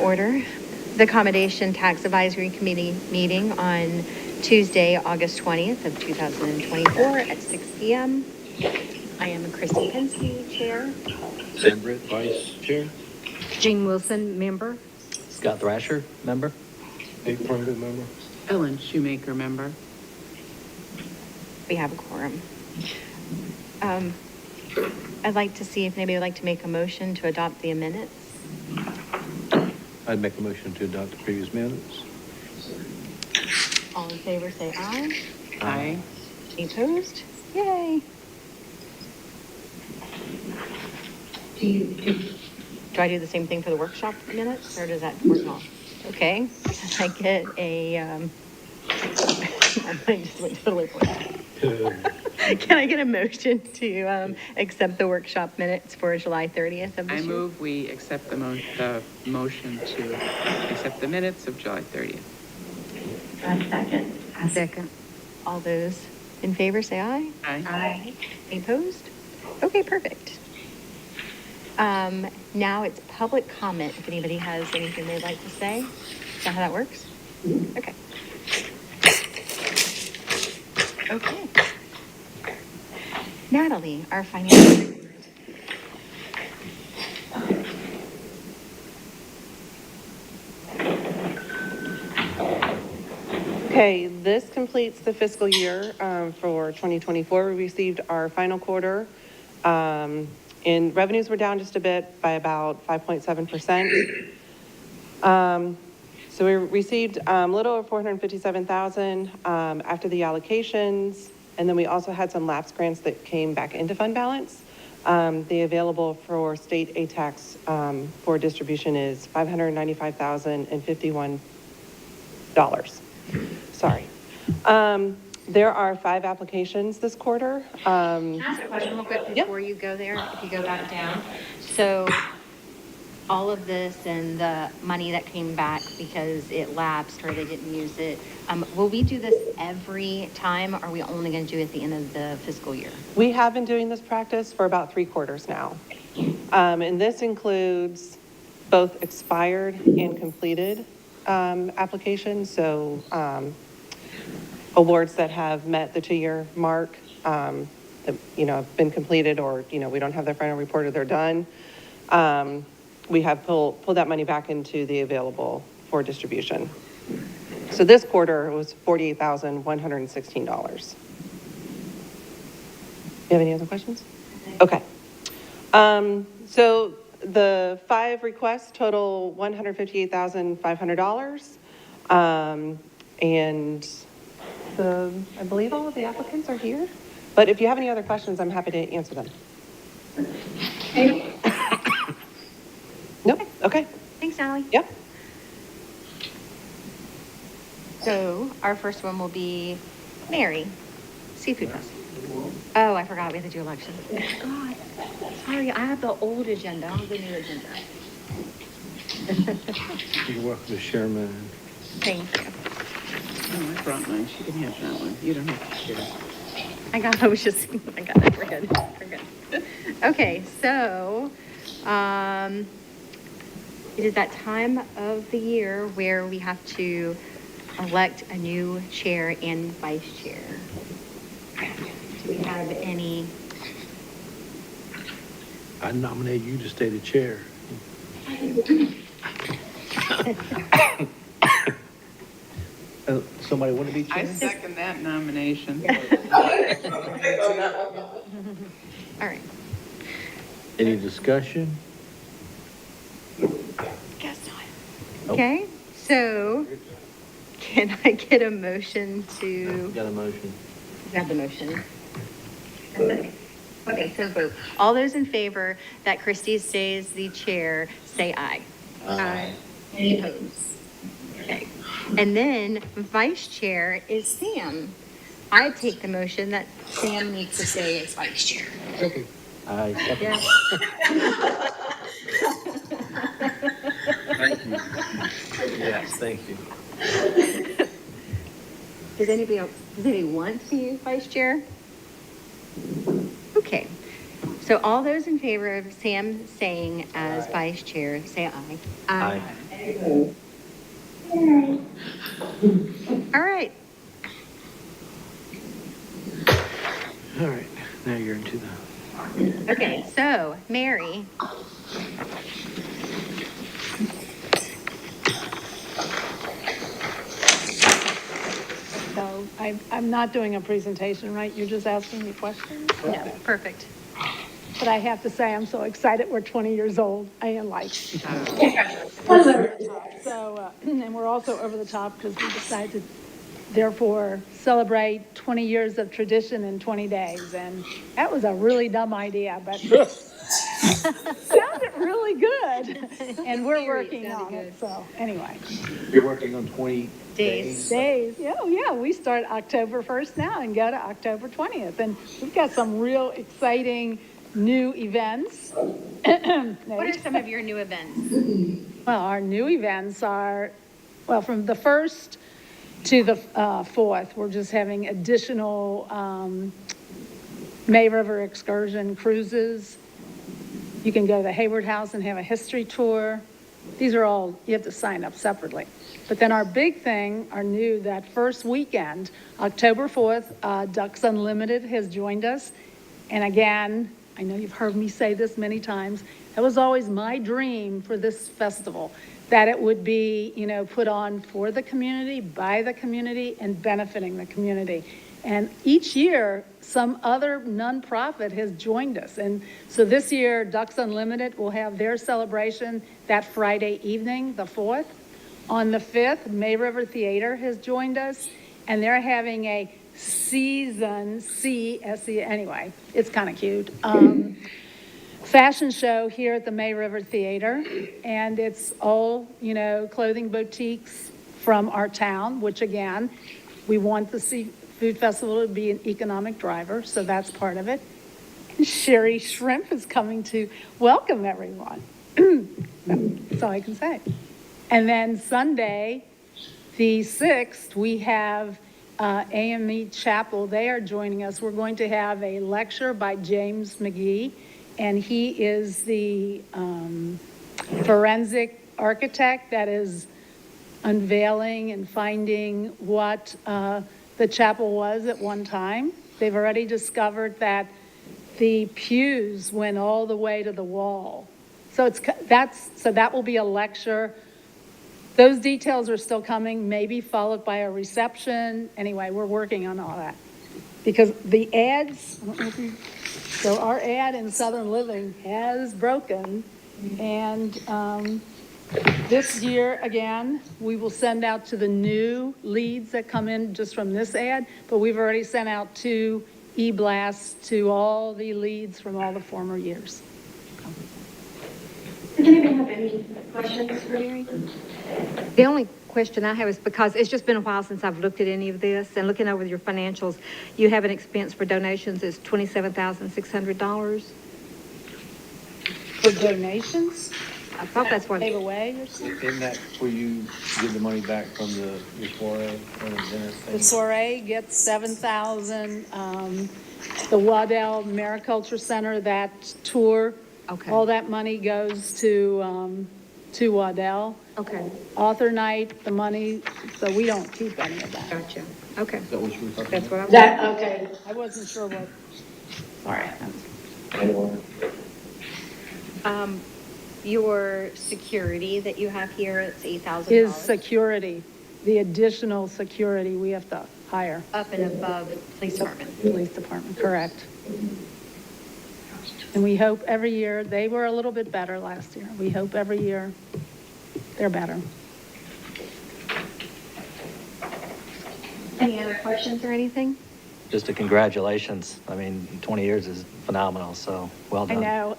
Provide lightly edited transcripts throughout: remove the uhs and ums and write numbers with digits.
order the Accommodation Tax Advisory Committee meeting on Tuesday, August 20th of 2024 at 6 p.m. I am Christy Pensky, Chair. Sam Britt, Vice Chair. Jean Wilson, member. Scott Thrasher, member. Nate Pruitt, member. Ellen Shoemaker, member. We have a quorum. I'd like to see if anybody would like to make a motion to adopt the minutes. I'd make a motion to adopt the previous minutes. All in favor, say aye. Aye. Any opposed? Yay. Do I do the same thing for the workshop minutes, or does that work off? Okay. Can I get a, my mind just went totally blank. Can I get a motion to accept the workshop minutes for July 30th of this I year? move we accept the motion to accept the minutes of July 30th. I second. All those in favor, say aye. Aye. Any opposed? Okay, perfect. Now it's public comment, if anybody has anything they'd like to say. Is that how that works? Okay. Okay. Natalie, our financial. Okay, this completes the fiscal year for 2024. We received our final quarter. And revenues were down just a bit by about 5.7%. So we received a little over 457,000 after the allocations. And then we also had some lapse grants that came back into fund balance. The available for state ATAX for distribution is $595,051. Sorry. There are 5 applications this quarter. Can I ask a question real quick before you go there, if you go back down? So all of this and the money that came back because it lapsed or they didn't use it, will we do this every time, or are we only going to do it at the end of the fiscal year? We have been doing this practice for about 3 quarters now. And this includes both expired and completed applications. So awards that have met the 2-year mark, that, have been completed, or, we don't have their final report or they're done. We have pulled that money back into the available for distribution. So this quarter was $48,116. You have any other questions? Okay. So the 5 requests total $158,500. And I believe all of the applicants are here. But if you have any other questions, I'm happy to answer them. Nope. Okay. Thanks, Natalie. Yep. So our first one will be Mary, Seafood Festival. Oh, I forgot we had to do elections. God, sorry, I have the old agenda, I don't have the new agenda. You're welcome to share mine. Thank you. Oh, I brought mine. She can have that one. You don't have to share. I got it, we're good. Okay, so, it is that time of the year where we have to elect a new chair and vice chair. Do we have any? I nominate you to stay the chair. Somebody want to be I chair? second that nomination. All right. Any discussion? Guess not. Okay, so can I get a motion to? Got a motion. Have the motion. Okay, so vote. All those in favor that Christie stays the chair, say aye. Aye. Any opposed? Okay. And then vice chair is Sam. I take the motion that Sam needs to stay as vice chair. Okay. Aye. Yeah. Thank you. Yes, thank you. Does anybody want to be vice chair? Okay. So all those in favor of Sam staying as vice chair, say aye. Aye. All right. All right, now you're into the, Okay, so Mary, So I'm not doing a presentation, right? You're just asking me questions? no, perfect. But I have to say, I'm so excited. We're 20 years old. I am like, so, and we're also over the top because we decided to therefore celebrate 20 years of tradition in 20 days. And that was a really dumb idea, but sounded really good. And we're working on it. So anyway, you're working on 20 Days. days. Yeah, oh, yeah, we start October 1st now and go to October 20th. And we've got some real exciting new events. What are some of your new events? Well, our new events are, well, from the 1st to the 4th, we're just having additional May River excursion cruises. You can go to the Hayward House and have a history tour. These are all, you have to sign up separately. But then our big thing, our new, that first weekend, October 4th, Ducks Unlimited has joined us. And again, I know you've heard me say this many times, it was always my dream for this festival, that it would be, you know, put on for the community, by the community, and benefiting the community. And each year, some other nonprofit has joined us. And so this year, Ducks Unlimited will have their celebration that Friday evening, the 4th. On the 5th, May River Theater has joined us, and they're having a season, C-S-E, anyway, it's kind of cute, fashion show here at the May River Theater. And it's all, you know, clothing boutiques from our town, which again, we want the Seafood Festival to be an economic driver, so that's part of it. And Sherry Shrimp is coming to welcome everyone. That's all I can say. And then Sunday, the 6th, we have AME Chapel. They are joining us. We're going to have a lecture by James McGee, and he is the forensic architect that is unveiling and finding what the chapel was at one time. They've already discovered that the pews went all the way to the wall. So that will be a lecture. Those details are still coming, maybe followed by a reception. Anyway, we're working on all that. Because the ads, so our ad in Southern Living has broken. And this year, again, we will send out to the new leads that come in just from this ad, but we've already sent out 2 e-blasts to all the leads from all the former years. Does anybody have any questions for Mary? The only question I have is because it's just been a while since I've looked at any of this, and looking over your financials, you have an expense for donations is $27,600. For donations, I thought that's what, gave away or something. isn't that where you give the money back from your soiree or the dinner thing? The soiree gets 7,000. The Waddell Mariculture Center, that tour, Okay. all that money goes to Waddell. okay, Author night, the money, so we don't keep any of that. gotcha, okay. Is that what you were talking That's about? what I was. That, okay. I wasn't sure what, sorry. Your security that you have here, it's $8,000. Is security, the additional security we have to hire. Up and above police department. Police department, correct. And we hope every year, they were a little bit better last year. We hope every year they're better. Any other questions or anything? Just a congratulations. I mean, 20 years is phenomenal, so well I done. know,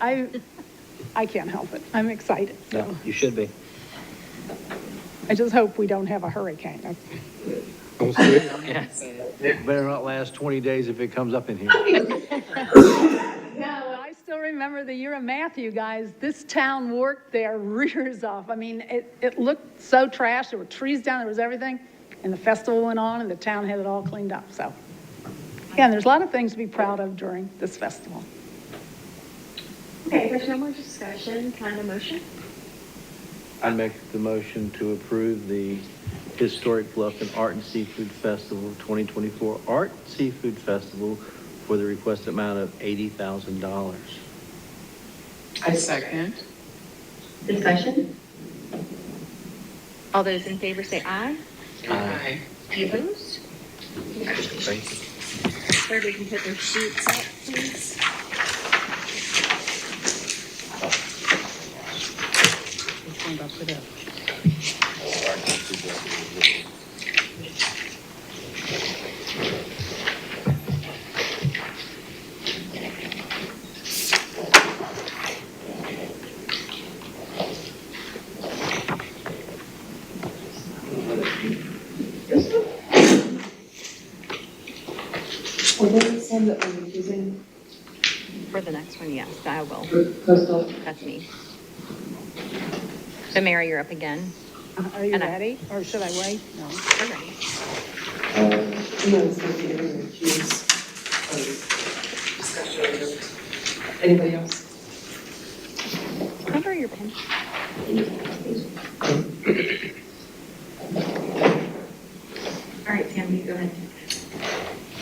I can't help it. I'm excited. Yeah, So you should be. I just hope we don't have a hurricane. It better not last 20 days if it comes up in here. No, I still remember the year of Matthew, guys. This town worked their rears off. I mean, it looked so trash. There were trees down, there was everything. And the festival went on and the town had it all cleaned up. So, again, there's a lot of things to be proud of during this festival. Okay, if there's no more discussion, can I have a motion? I make the motion to approve the Historic Bluffton Art and Seafood Festival 2024 Art Seafood Festival for the requested amount of $80,000. I second. Discussion? All those in favor say aye. Aye. Any opposed? Thank you. Everybody can put their sheets up, please. Which one do I put up? Well, what is some that we're using For the next one, yes, I will. for coastal? That's me. So Mary, you're up again. Are you And I- ready, or should I wait? No. You're ready. No, it's going to be able to choose discussion items. Anybody else? Can I borrow your pen? All right, Sam, you go ahead.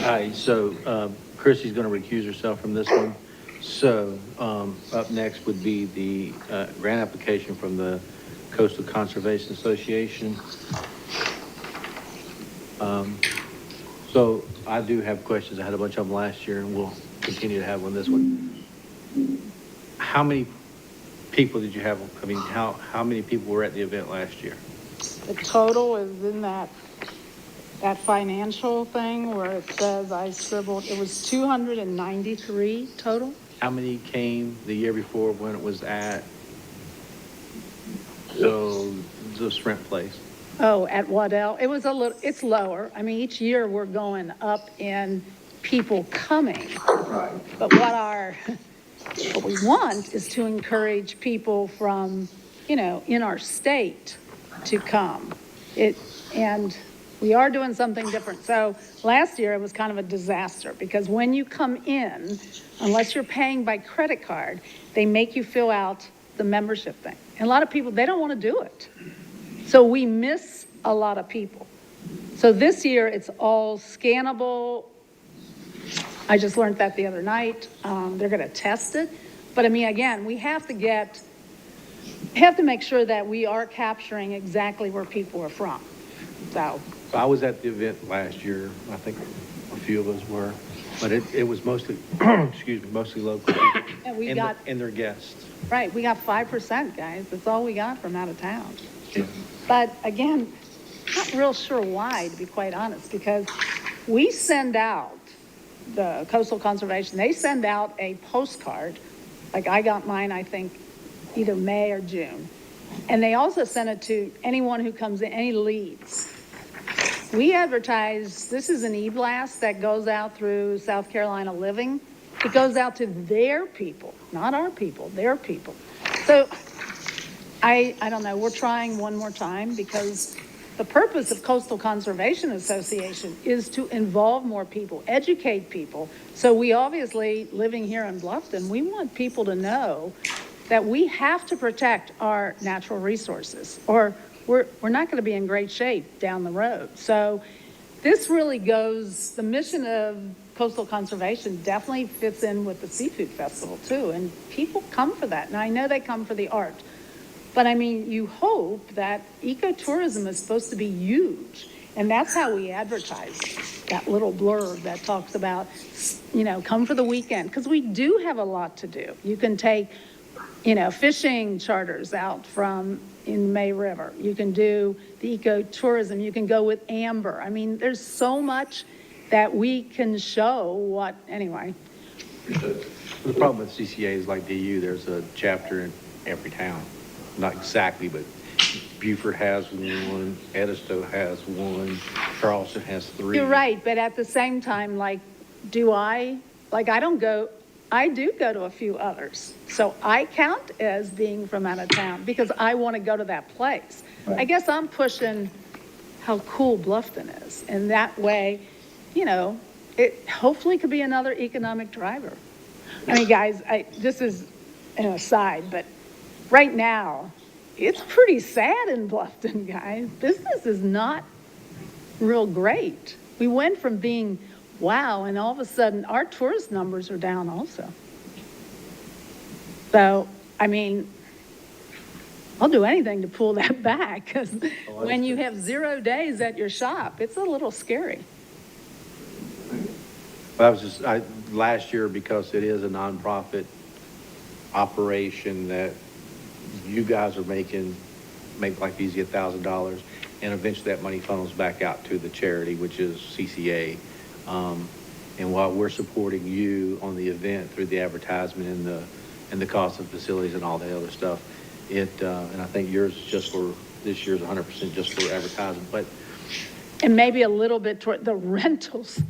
All right, so Chrissy's going to recuse herself from this one. So up next would be the grant application from the Coastal Conservation Association. So I do have questions. I had a bunch of them last year, and we'll continue to have on this one. How many people did you have? I mean, how many people were at the event last year? The total is in that financial thing where it says I scribbled, it was 293 total. How many came the year before when it was at the Sprint place? Oh, at Waddell, it was a little, it's lower. I mean, each year we're going up in people coming. Right. But what we want is to encourage people from, in our state to come. And we are doing something different. So last year it was kind of a disaster because when you come in, unless you're paying by credit card, they make you fill out the membership thing. And a lot of people, they don't want to do it. So we miss a lot of people. So this year it's all scannable. I just learned that the other night. They're going to test it. But I mean, again, we have to make sure that we are capturing exactly where people are from. So I was at the event last year. I think a few of us were, but it was mostly, excuse me, mostly local people. And we and got- and their guests. right, we got 5%, guys. That's all we got from out of town. Yeah. But again, not real sure why, to be quite honest, because we send out, the Coastal Conservation, they send out a postcard. Like I got mine, I think, either May or June. And they also send it to anyone who comes in, any leads. We advertise, this is an e-blast that goes out through South Carolina Living. It goes out to their people, not our people, their people. So I don't know, we're trying one more time because the purpose of Coastal Conservation Association is to involve more people, educate people. So we obviously, living here in Bluffton, we want people to know that we have to protect our natural resources or we're not going to be in great shape down the road. So this really goes, the mission of Coastal Conservation definitely fits in with the Seafood Festival too. And people come for that. And I know they come for the art. But I mean, you hope that ecotourism is supposed to be huge. And that's how we advertise that little blurb that talks about, come for the weekend. Because we do have a lot to do. You can take, fishing charters out in May River. You can do the ecotourism. You can go with Amber. I mean, there's so much that we can show anyway. The problem with CCA is like DU, there's a chapter in every town. Not exactly, but Beaufort has one, Edisto has one, Charleston has 3. You're right, but at the same time, I do go to a few others. So I count as being from out of town because I want to go to that place. Right. I guess I'm pushing how cool Bluffton is. And that way, it hopefully could be another economic driver. I mean, guys, an aside, but right now, it's pretty sad in Bluffton, guys. Business is not real great. We went from being, wow, and all of a sudden, our tourist numbers are down also. So, I mean, I'll do anything to pull that back, because when you have 0 days at your shop, it's a little scary. Last year, because it is a nonprofit operation that you guys are make like easy $1,000, and eventually that money funnels back out to the charity, which is CCA. And while we're supporting you on the event through the advertisement and the cost of facilities and all the other stuff, and I think yours is just for, this year's 100% just for advertising, but And maybe a little bit toward the rentals.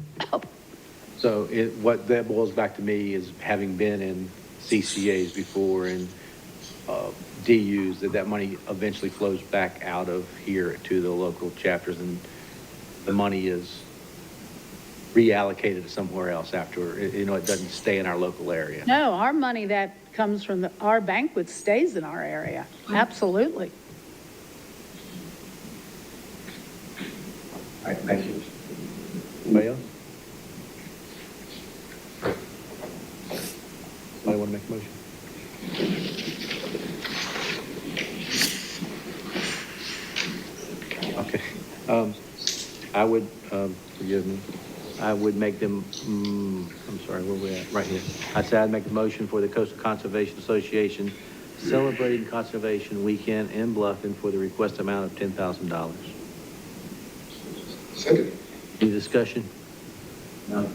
so what that boils back to me is having been in CCAs before and DUs, that money eventually flows back out of here to the local chapters, and the money is reallocated to somewhere else after, it doesn't stay in our local area. No, our money that comes from our banquet stays in our area. Absolutely. All right, thank you. Anybody else? Somebody want to make a motion? Okay. I would, forgive me, I would make them, I'm sorry, where we at? Right here. I said I'd make a motion for the Coastal Conservation Association celebrating Conservation Weekend in Bluffton for the request amount of $10,000. Second. Any discussion? No.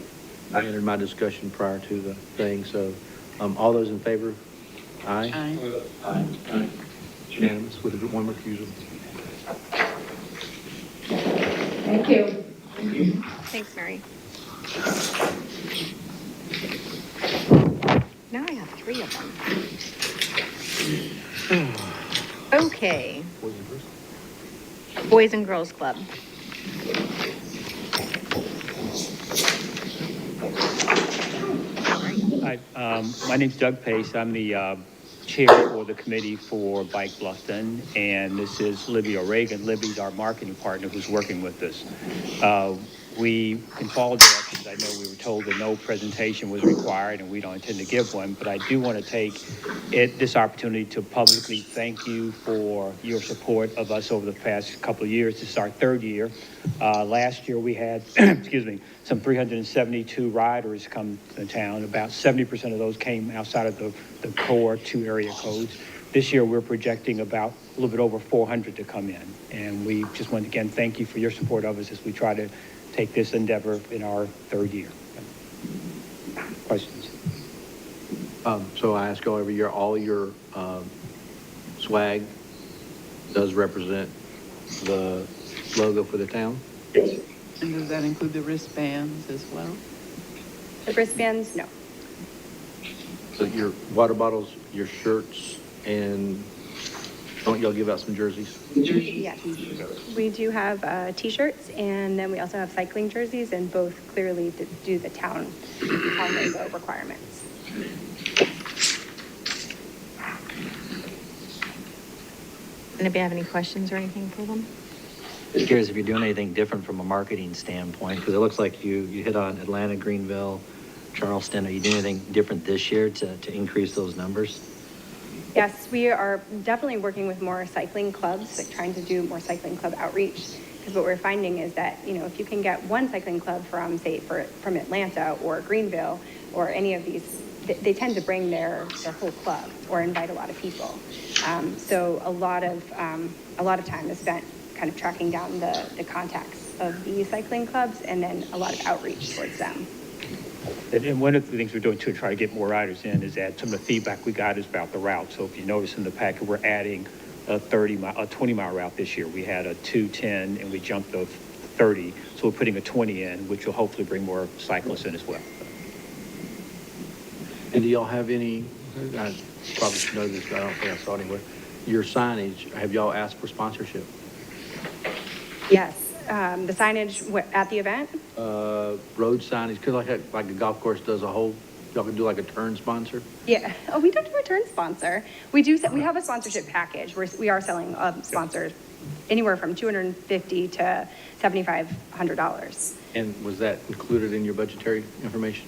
I entered my discussion prior to the thing, so, all those in favor? Aye? Aye. Aye. Unanimous with one recusal. Thank you. Thanks, Mary. Now I have 3 of them. Okay. Boys and Girls Club. Hi, my name's Doug Pace. I'm the chair for the committee for Bike Bluffton, and this is Libby O'Regan. Libby's our marketing partner who's working with us. We can follow directions. I know we were told that no presentation was required, and we don't intend to give one, but I do want to take this opportunity to publicly thank you for your support of us over the past couple of years. This is our 3rd year. Last year we had, excuse me, some 372 riders come to town. About 70% of those came outside of the core 2 area codes. This year we're projecting about a little bit over 400 to come in. And we just want to again thank you for your support of us as we try to take this endeavor in our 3rd year. Questions? So I ask y'all every year, all your swag does represent the logo for the town? And does that include the wristbands as well? The wristbands, no. So your water bottles, your shirts, and don't y'all give out some jerseys? Yes. We do have T-shirts, and then we also have cycling jerseys, and both clearly do the town logo requirements. Anybody have any questions or anything for them? Just curious if you're doing anything different from a marketing standpoint, because it looks like you hit on Atlanta, Greenville, Charleston. Are you doing anything different this year to increase those numbers? Yes, we are definitely working with more cycling clubs, like trying to do more cycling club outreach. Because what we're finding is that, if you can get one cycling club from, say, from Atlanta or Greenville or any of these, they tend to bring their whole club or invite a lot of people. So a lot of time is spent kind of tracking down the contacts of the cycling clubs, and then a lot of outreach towards them. And one of the things we're doing to try to get more riders in is that some of the feedback we got is about the route. So if you notice in the packet, we're adding a 20-mile route this year. We had a 210 and we jumped to 30. So we're putting a 20 in, which will hopefully bring more cyclists in as well. And do y'all have any, I probably should know this, but I don't think I saw it anywhere. Your signage, have y'all asked for sponsorship? Yes, the signage at the event. Road signage, because like a golf course does a whole Y'all can do like a turn sponsor? Yeah, oh, we don't do a return sponsor. We have a sponsorship package, we are selling sponsors anywhere from $250 to $7,500. And was that included in your budgetary information?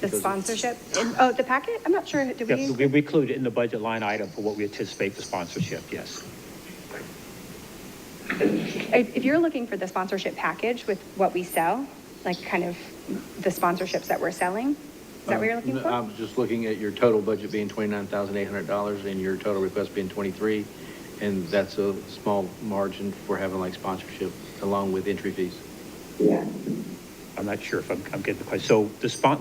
The Because it's- sponsorship, oh, the packet, I'm not sure, did Yeah, we? we include it in the budget line item for what we anticipate for sponsorship, yes. If you're looking for the sponsorship package with what we sell, like kind of the sponsorships that we're selling, is that what you're looking No, for? I was just looking at your total budget being $29,800 and your total request being 23, and that's a small margin for having like sponsorship along with entry fees. Yeah. I'm not sure if I'm getting the question. So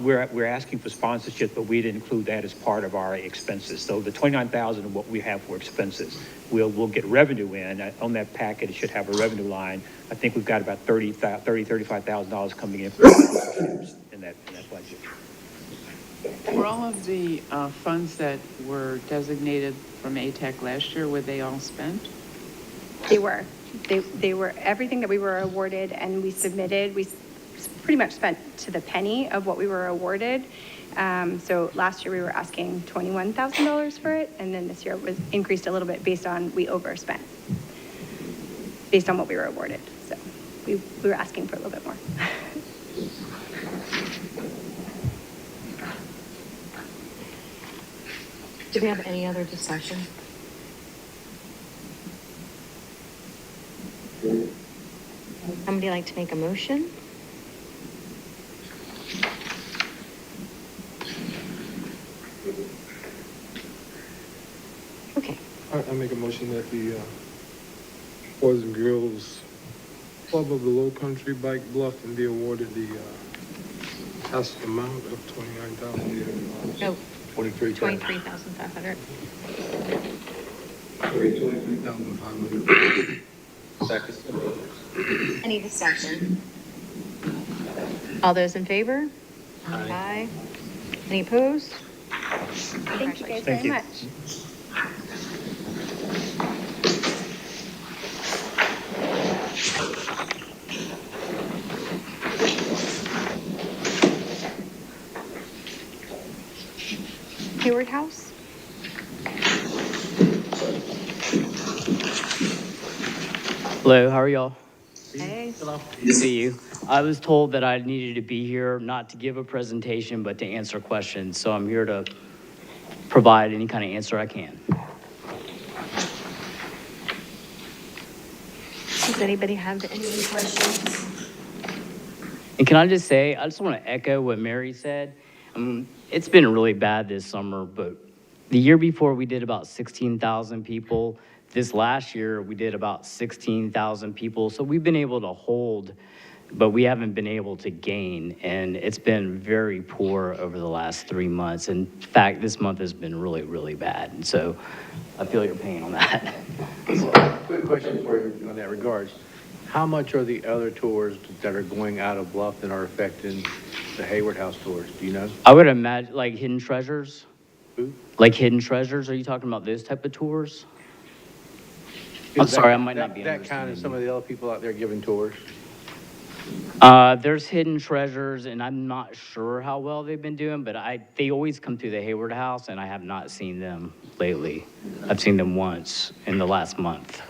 we're asking for sponsorship, but we didn't include that as part of our expenses. So the 29,000 of what we have for expenses, we'll get revenue in. On that packet, it should have a revenue line. I think we've got about $35,000 coming in for sponsorships in that budget. Were all of the funds that were designated from ATAC last year, were they all spent? They were. They were, everything that we were awarded and we submitted, we pretty much spent to the penny of what we were awarded. So last year we were asking $21,000 for it, and then this year it was increased a little bit based on, we overspent, based on what we were awarded. So we were asking for a little bit more. Do we have any other discussion? Somebody like to make a motion? Okay, I make a motion that the Boys and Girls Club of the Low Country Bike Bluffton be awarded the task amount of $29,000. no, 23,000. 23,500. $23,500. Second. Any discussion? All those in favor? Aye. Any opposed? Thank you guys Thank very you. much. Hayward House? Hello, how are y'all? Hey. Good to see you. I was told that I needed to be here not to give a presentation, but to answer questions. So I'm here to provide any kind of answer I can. Does anybody have any questions? And can I just say, I just want to echo what Mary said. It's been really bad this summer, but the year before we did about 16,000 people. This last year, we did about 16,000 people. So we've been able to hold, but we haven't been able to gain. And it's been very poor over the last 3 months. In fact, this month has been really, really bad. And so I feel your pain on that. Quick question for you on that regards. How much are the other tours that are going out of Bluffton are affecting the Hayward House tours? Do you know? I would imagine, like Hidden Treasures? Who? Like Hidden Treasures? Are you talking about those type of tours? I'm sorry, I might not be That kind of some of the other people out there giving tours. There's Hidden Treasures, and I'm not sure how well they've been doing, but they always come through the Hayward House, and I have not seen them lately. I've seen them once in the last month.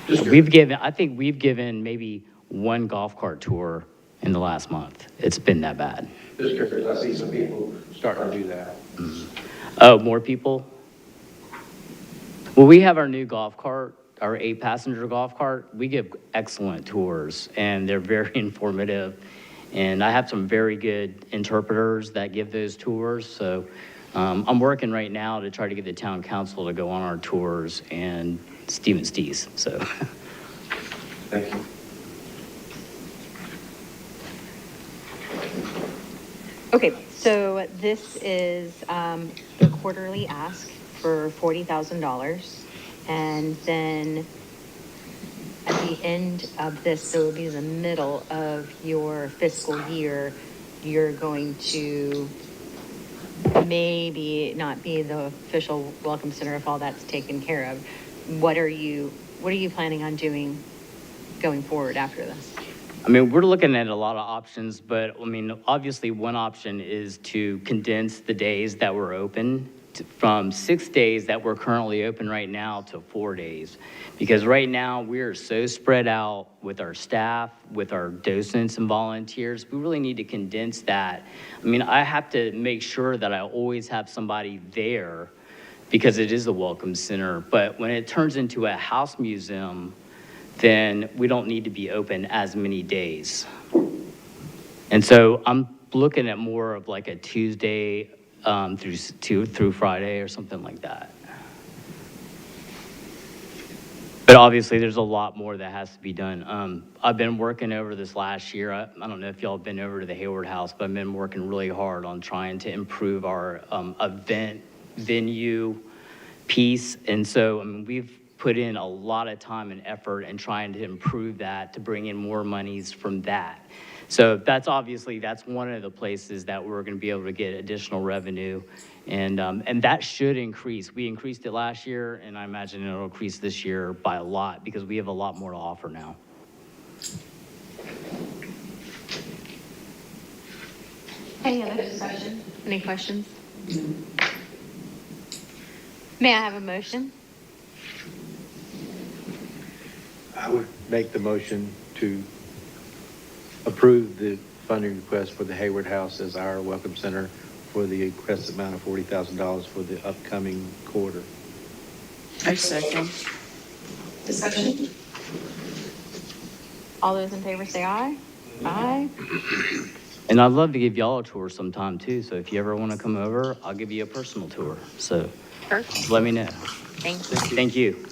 I think we've given maybe one golf cart tour in the last month. It's been that bad. Just curious, I see some people starting to do that. Oh, more people? Well, we have our new golf cart, our 8-passenger golf cart. We give excellent tours, and they're very informative. And I have some very good interpreters that give those tours. So I'm working right now to try to get the town council to go on our tours and Stephen Stees. So Thank you. Okay, so this is the quarterly ask for $40,000. And then at the end of this, so it'll be the middle of your fiscal year, you're going to maybe not be the official welcome center if all that's taken care of. What are you planning on doing going forward after this? I mean, we're looking at a lot of options, but I mean, obviously, one option is to condense the days that we're open from 6 days that we're currently open right now to 4 days. Because right now, we are so spread out with our staff, with our docents and volunteers. We really need to condense that. I mean, I have to make sure that I always have somebody there because it is a welcome center. But when it turns into a house museum, then we don't need to be open as many days. And so I'm looking at more of like a Tuesday through Friday or something like that. But obviously, there's a lot more that has to be done. I've been working over this last year. I don't know if y'all have been over to the Hayward House, but I've been working really hard on trying to improve our event venue piece. And so, I mean, we've put in a lot of time and effort in trying to improve that, to bring in more monies from that. So that's one of the places that we're going to be able to get additional revenue. And that should increase. We increased it last year, and I imagine it'll increase this year by a lot because we have a lot more to offer now. Any other discussion? Any questions? May I have a motion? I would make the motion to approve the funding request for the Hayward House as our welcome center for the requested amount of $40,000 for the upcoming quarter. I second. Discussion? All those in favor say aye. Aye. And I'd love to give y'all a tour sometime too. So if you ever want to come over, I'll give you a personal tour. So Perfect. let me know. Thank you. Thank you.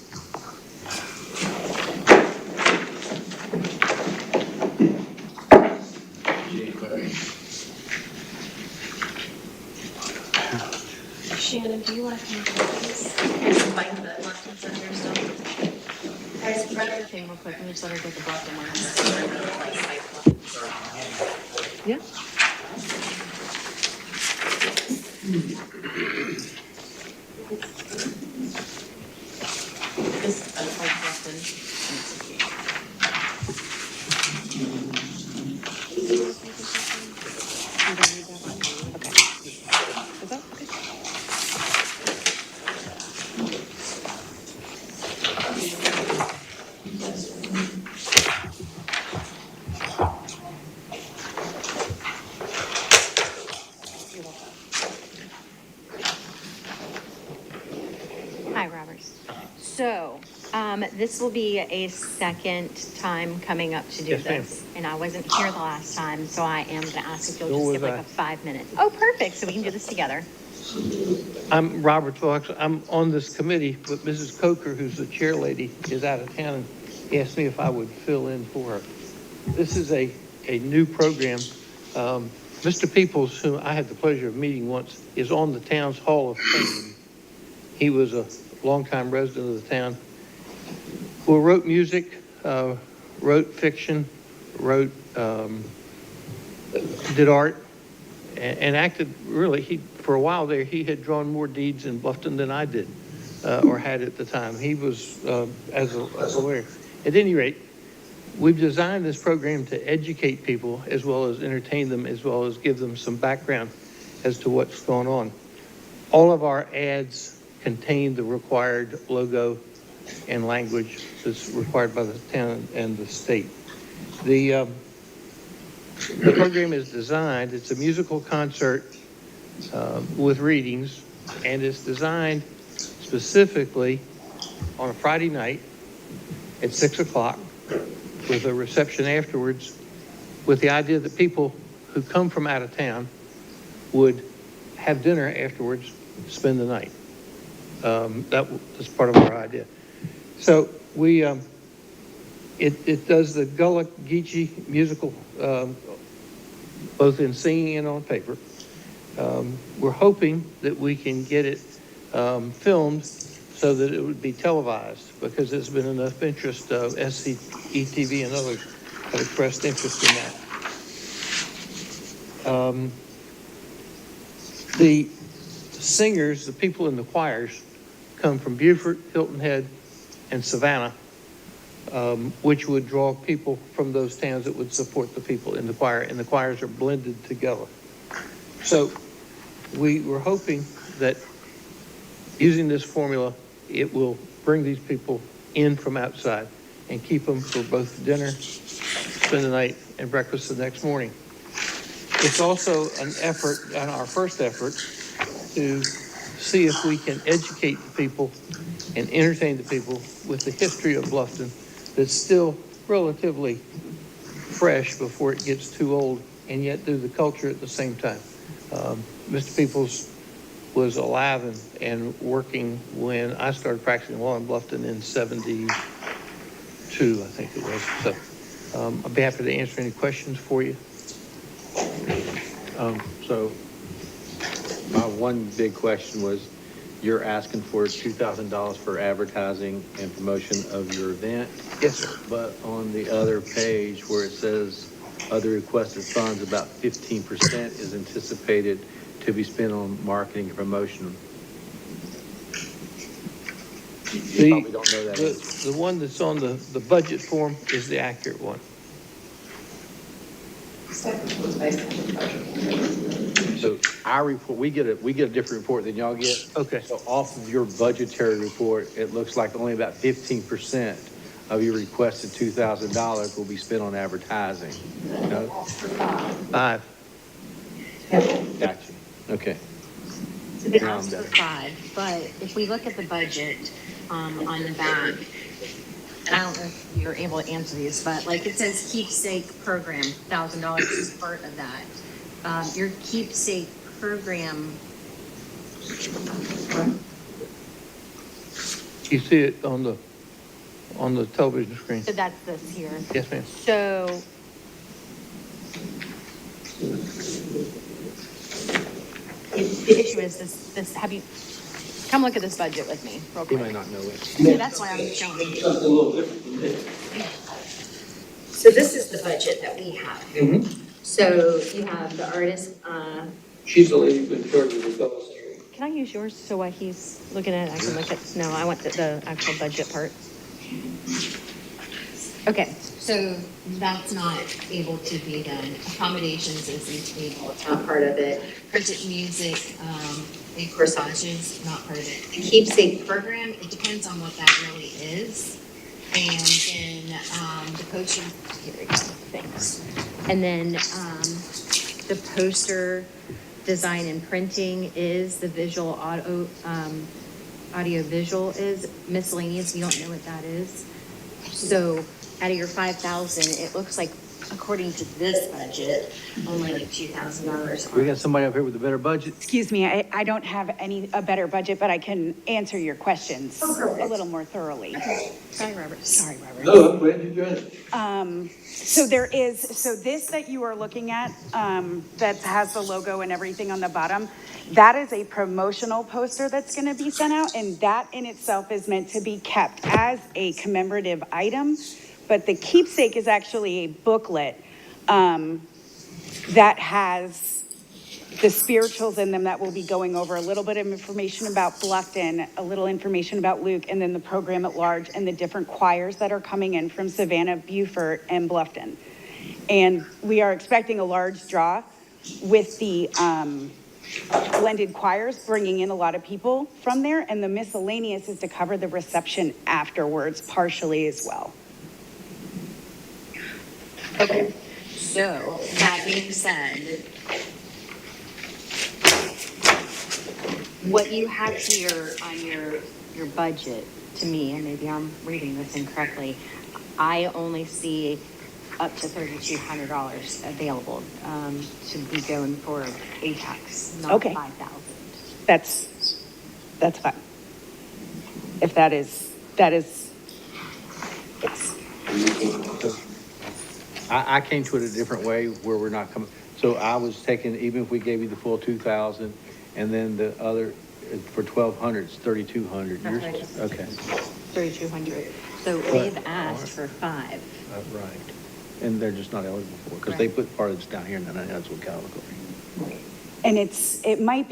Shannon, do you want to come up with this? There's some bike that left inside here still. Guys, Another thing real quick, let me just let her get the bottom one. Yeah. this, like, Justin. Hi, Robert. So, this will be a second time coming up to do Yes, ma'am. this. And I wasn't here the last time, so I am going to ask if you'll So just was give like I. a 5 minutes. Oh, perfect, so we can do this together. I'm Robert Fox. I'm on this committee, but Mrs. Coker, who's the chair lady, is out of town and asked me if I would fill in for her. This is a new program. Mr. Peoples, who I had the pleasure of meeting once, is on the town's Hall of Fame. He was a longtime resident of the town. Who wrote music, wrote fiction, did art, and acted really, for a while there, he had drawn more deeds in Bluffton than I did, or had at the time. He was, as a lawyer. At any rate, we've designed this program to educate people as well as entertain them, as well as give them some background as to what's going on. All of our ads contain the required logo and language that's required by the town and the state. The program is designed, it's a musical concert with readings, and it's designed specifically on a Friday night at 6 o'clock with a reception afterwards, with the idea that people who come from out of town would have dinner afterwards, spend the night. That was part of our idea. So we, it does the Gullah Geechee musical, both in singing and on paper. We're hoping that we can get it filmed so that it would be televised, because there's been enough interest, SCETV and others have expressed interest in that. The singers, the people in the choirs, come from Beaufort, Hilton Head, and Savannah. which would draw people from those towns that would support the people in the choir, and the choirs are blended together. So we were hoping that using this formula, it will bring these people in from outside and keep them for both dinner, spend the night, and breakfast the next morning. It's also an effort, and our first effort, to see if we can educate the people and entertain the people with the history of Bluffton that's still relatively fresh before it gets too old, and yet do the culture at the same time. Mr. Peoples was alive and working when I started practicing law in Bluffton in 72, I think it was. So I'd be happy to answer any questions for you. So my one big question was, you're asking for $2,000 for advertising and promotion of your event? Yes, sir. But on the other page where it says other requested funds, about 15% is anticipated to be spent on marketing and promotion. You probably don't know that answer. The one that's on the budget form is the accurate one. So our report, we get a different report than y'all get. Okay. So off of your budgetary report, it looks like only about 15% of your requested $2,000 will be spent on advertising. No? 5. Gotcha. Okay. So they asked for 5, but if we look at the budget, on the back, and I don't know if you're able to answer these, but like it says keepsake program, $1,000 is part of that. Your keepsake program, You see it on the television screen. so that's this here. Yes, ma'am. So the issue is this, have you, come look at this budget with me real You quick. may not know it. Yeah, that's why I'm showing you. Something a little different from this. So this is the budget that we have. So you have the artist, She's the lady who in charge of the fellow singing. can I use yours so while he's looking at it, I can look at, no, I want the actual budget part. Okay, so that's not able to be done. Accommodations isn't able, it's not part of it. Printed music, and corsages, not part of it. The keepsake program, it depends on what that really is. And then, the poster, here we go, thanks. And then, the poster design and printing is the visual audio visual is miscellaneous. We don't know what that is. So out of your 5,000, it looks like, according to this budget, only like $2,000. We got somebody up here with a better budget? Excuse me, I don't have a better budget, but I can answer your questions a little more thoroughly. Sorry, Robert. Sorry, Robert. No, I'm glad you joined us. So this that you are looking at, that has the logo and everything on the bottom, that is a promotional poster that's going to be sent out, and that in itself is meant to be kept as a commemorative item. But the keepsake is actually a booklet that has the spirituals in them that will be going over a little bit of information about Bluffton, a little information about Luke, and then the program at large and the different choirs that are coming in from Savannah, Beaufort, and Bluffton. And we are expecting a large draw with the blended choirs, bringing in a lot of people from there, and the miscellaneous is to cover the reception afterwards partially as well. Okay, so that being said, what you have here on your budget, to me, and maybe I'm reading this incorrectly, I only see up to $3,200 available to be going for ATAX, not Okay. 5,000. That's fine. If that is, yes. I came to it a different way where we're not coming, so I was taking, even if we gave you the full 2,000 and then the other, for 1,200, it's 3,200. That's right. Okay. 3,200. So they've asked for 5. Right. And they're just not eligible for it, because they put part of this down here in the non-eligible category. And it might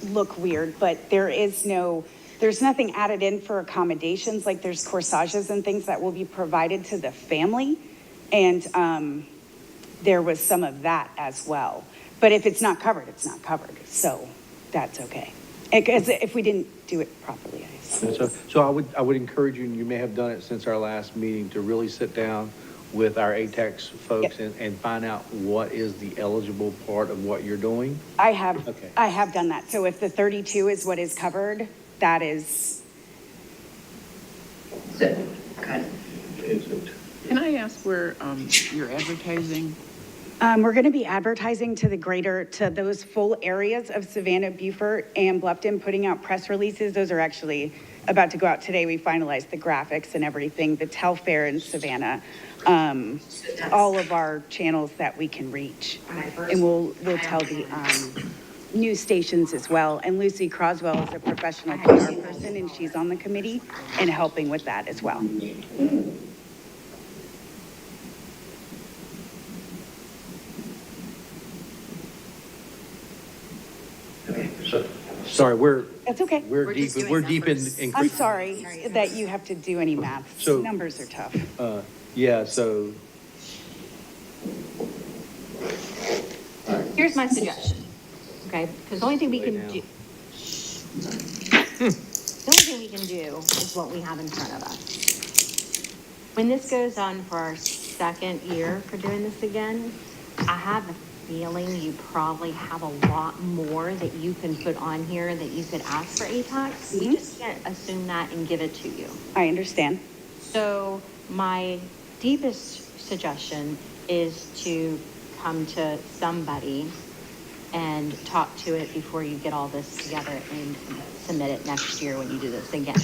look weird, but there is no There's nothing added in for accommodations, like there's corsages and things that will be provided to the family. And there was some of that as well. But if it's not covered, it's not covered. So that's okay. Because if we didn't do it properly, I assume. So I would encourage you, and you may have done it since our last meeting, to really sit down with our ATAX folks and find out what is the eligible part of what you're doing. I have, Okay. I have done that. So if the 32 is what is covered, that is, So, got it. Can I ask where you're advertising? we're going to be advertising to to those full areas of Savannah, Beaufort, and Bluffton, putting out press releases. Those are actually about to go out today. We finalized the graphics and everything, the Telfair in Savannah, all of our channels that we can reach. And we'll tell the news stations as well. And Lucy Croswell is a professional PR person, and she's on the committee and helping with that as well. Sorry, That's okay. we're deep in. I'm sorry that you have to do any math. So- Numbers are tough. Yeah, so, Here's my suggestion, okay? Because the only thing we can do, the only thing we can do is what we have in front of us. When this goes on for our second year for doing this again, I have a feeling you probably have a lot more that you can put on here that you could ask for ATAX. We just can't assume that and give it to you. I understand. So my deepest suggestion is to come to somebody and talk to it before you get all this together and submit it next year when you do this again.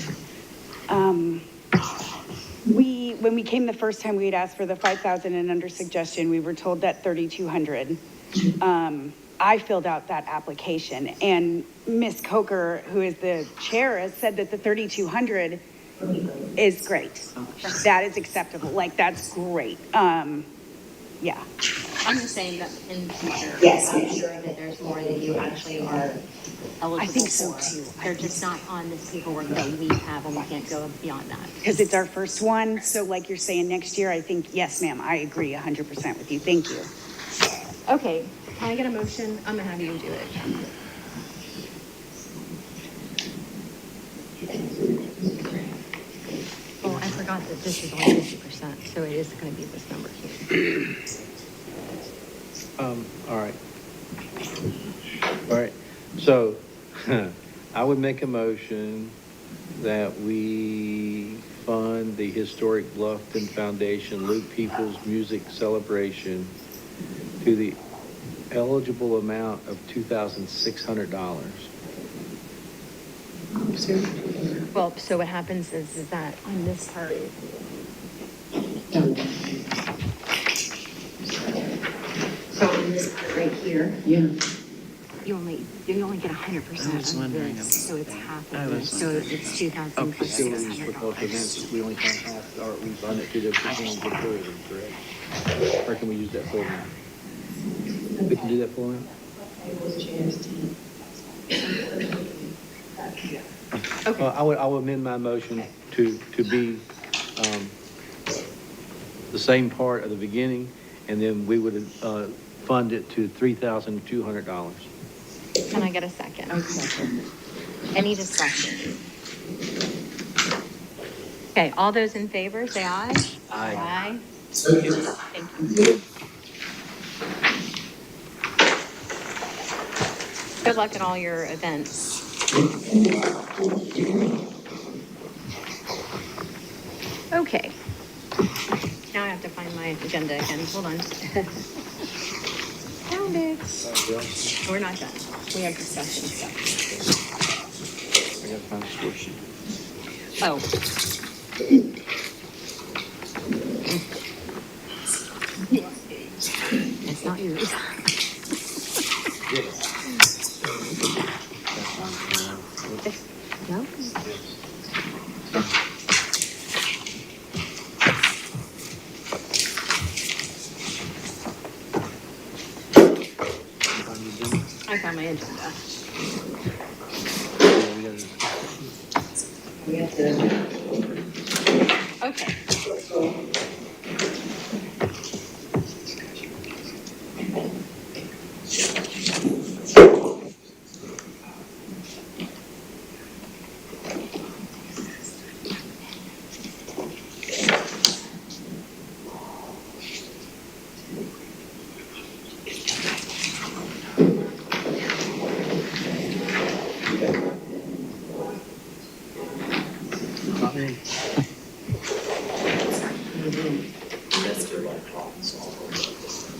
When we came the first time, we had asked for the 5,000 and under suggestion. We were told that 3,200. I filled out that application, and Ms. Coker, who is the chair, has said that the 3,200 is great. That is acceptable. Like, that's great. Yeah. I'm just saying that in the future, Yes. I'm sure that there's more that you actually are eligible for. I think so too. They're just not on this paperwork that we have, and we can't go beyond that. Because it's our first one. So like you're saying, next year, I think, yes, ma'am, I agree 100% with you. Thank you. Okay, can I get a motion? I'm gonna have you do it. Oh, I forgot that this is only 50%, so it is gonna be this number here. all right. All right, so I would make a motion that we fund the Historic Bluffton Foundation Luke Peoples Music Celebration to the eligible amount of $2,600. Well, so what happens is that on this part, So in this part right here. Yeah. you only get 100% of this, so it's half of this, so it's 2,000 plus Facilities for both $600. events, we only fund half, or we fund it to the facilities for tourism, correct? Or can we use that full amount? We can do that full amount? Okay. I would amend my motion to be, the same part at the beginning, and then we would, fund it to $3,200. Can I get a second? Any discussion? Okay, all those in favor, say aye. Aye. Thank you. Good luck at all your events. Okay. Now I have to find my agenda again. Hold on. Found it. We're not done. We have discussion stuff. I gotta find the score sheet. Oh. It's not yours. No? I found my agenda. Yeah, we gotta- Okay.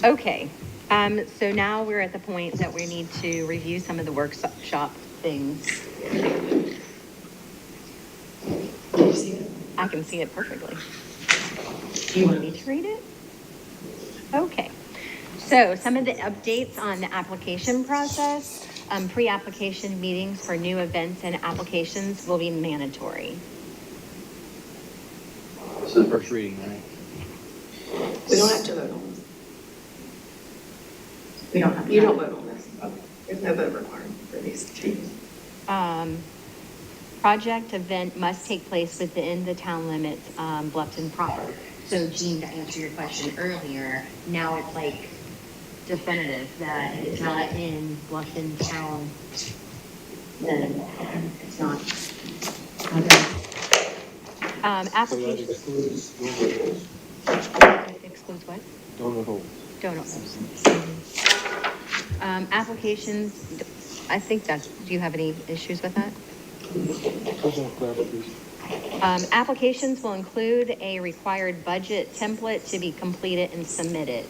Okay, so now we're at the point that we need to review some of the workshop things. I can see it perfectly. Do you want me to read it? Okay. So some of the updates on the application process, pre-application meetings for new events and applications will be mandatory. This is the first reading, right? We don't have to vote on this. We don't have. You don't vote on this. There's no vote required for these changes. Project event must take place within the town limits, Bluffton proper. So Jean, to answer your question earlier, now it's like definitive that it's not in Bluffton town, then it's not. Application. Excludes what? Donut holes. Donut holes. Applications, I think that's, do you have any issues with that? Applications will include a required budget template to be completed and submitted.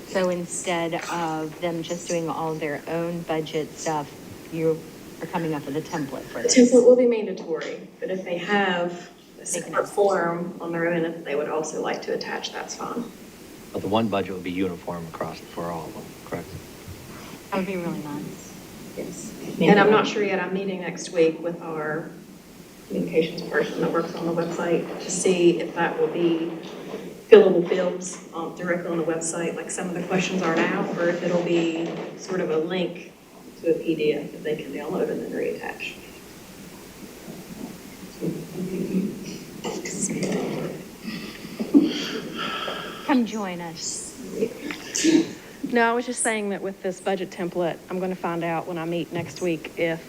So instead of them just doing all their own budget stuff, you are coming up with a template for The this. template will be mandatory, but if they have a separate form on their own that they would also like to attach, that's fine. But the one budget would be uniform across for all of them, correct? That would be really nice. Yes. And I'm not sure yet, I'm meeting next week with our communications person that works on the website to see if that will be fillable fields directly on the website, like some of the questions are now, or if it'll be sort of a link to a PDF that they can download and then reattach. Come join us. No, I was just saying that with this budget template, I'm going to find out when I meet next week if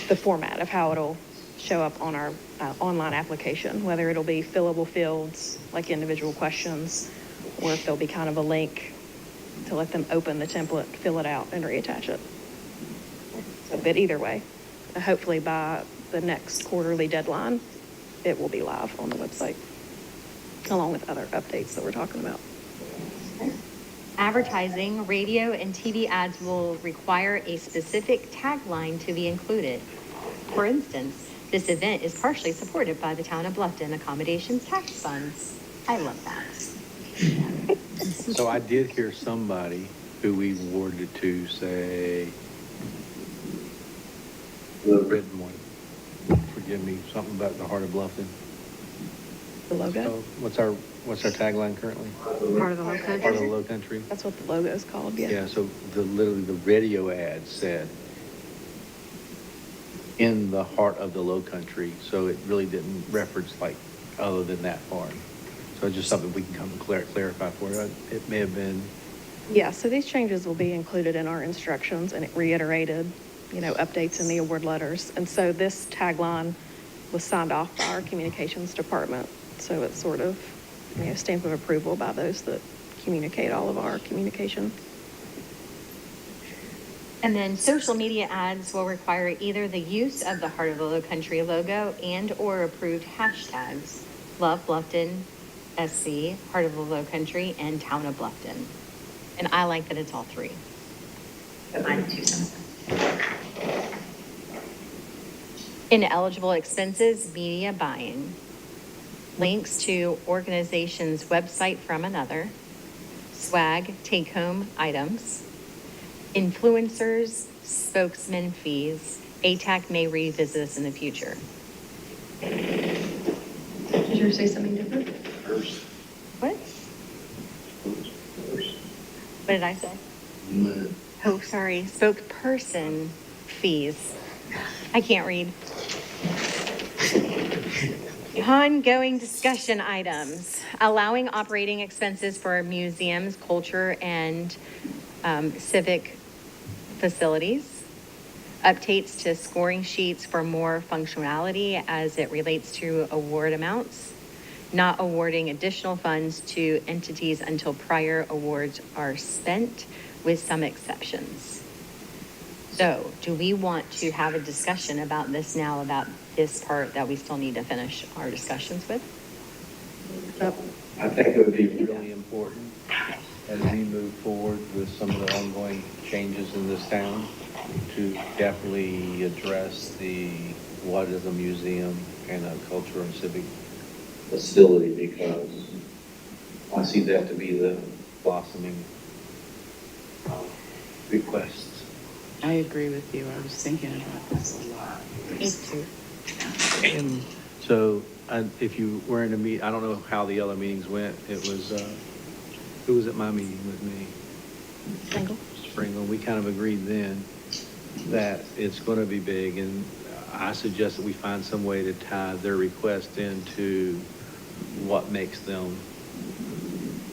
the format of how it'll show up on our online application, whether it'll be fillable fields, like individual questions, or if there'll be kind of a link to let them open the template, fill it out, and reattach it. So, but either way, hopefully by the next quarterly deadline, it will be live on the website, along with other updates that we're talking about. Advertising, radio, and TV ads will require a specific tagline to be included. For instance, this event is partially supported by the town of Bluffton Accommodations Tax Funds. I love that. So I did hear somebody who we awarded it to say, the written one, forgive me, something about the heart of Bluffton. The logo? So what's our tagline currently? Part of the low country. Part of the low country? That's what the logo is called, yeah. Yeah, so literally the radio ad said, in the heart of the low country, so it really didn't reference like other than that part. So just something we can come and clarify for you. It may have been. Yeah, so these changes will be included in our instructions, and it reiterated, updates in the award letters. And so this tagline was signed off by our communications department. So it's sort of, stamp of approval by those that communicate all of our communication. And then social media ads will require either the use of the Heart of the Low Country logo and or approved hashtags, Love Bluffton, SC, Heart of the Low Country, and Town of Bluffton. And I like that it's all three. But mine too, something. Ineligible expenses, media buying. Links to organization's website from another. Swag, take-home items. Influencers, spokesman fees. ATAC may revisit this in the future. Did you say something different? What? What did I say? Oh, sorry. Spokesperson fees. I can't read. Ongoing discussion items, allowing operating expenses for museums, culture, and civic facilities. Updates to scoring sheets for more functionality as it relates to award amounts. Not awarding additional funds to entities until prior awards are spent, with some exceptions. So, do we want to have a discussion about this now, about this part that we still need to finish our discussions with? I think it would be really important as we move forward with some of the ongoing changes in this town to definitely address what is a museum and a cultural and civic facility, because I see that to be the blossoming requests. I agree with you. I was thinking about this a lot. Me too. And so, if you were in a meet, I don't know how the other meetings went. Who was at my meeting with me? Springle. We kind of agreed then that it's going to be big, and I suggest that we find some way to tie their request into what makes them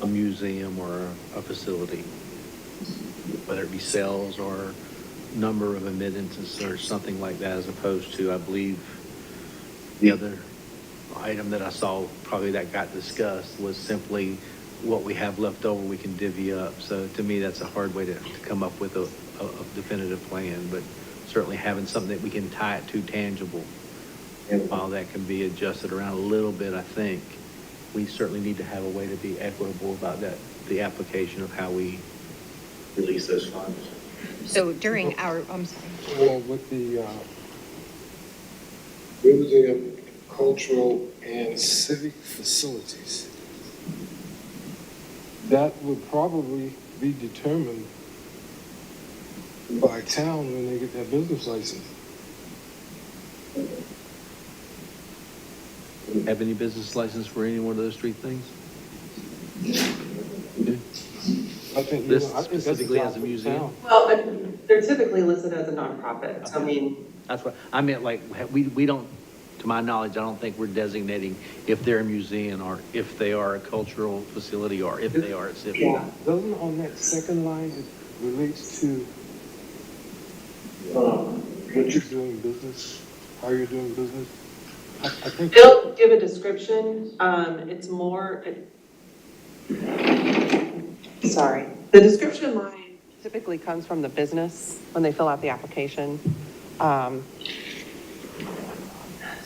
a museum or a facility, whether it be sales or number of admissions or something like that, as opposed to, I believe, the other item that I saw probably that got discussed was simply what we have left over we can divvy up. So to me, that's a hard way to come up with a definitive plan, but certainly having something that we can tie it to tangible. And while that can be adjusted around a little bit, I think we certainly need to have a way to be equitable about that, the application of how we release those funds. So during our, I'm sorry. Well, with the museum, cultural, and civic facilities, that would probably be determined by town when they get their business license. Have any business license for any one of those three things? I think, This I think that's specifically job as a for the museum? town. Well, they're typically listed as a nonprofit, so I mean, That's what, I meant, like, we don't, to my knowledge, I don't think we're designating if they're a museum or if they are a cultural facility or if they are a civic. Yeah, doesn't on that second line, it relates to what you're doing business, how you're doing business? I think. they don't give a description, it's more, sorry. The description line typically comes from the business when they fill out the application. So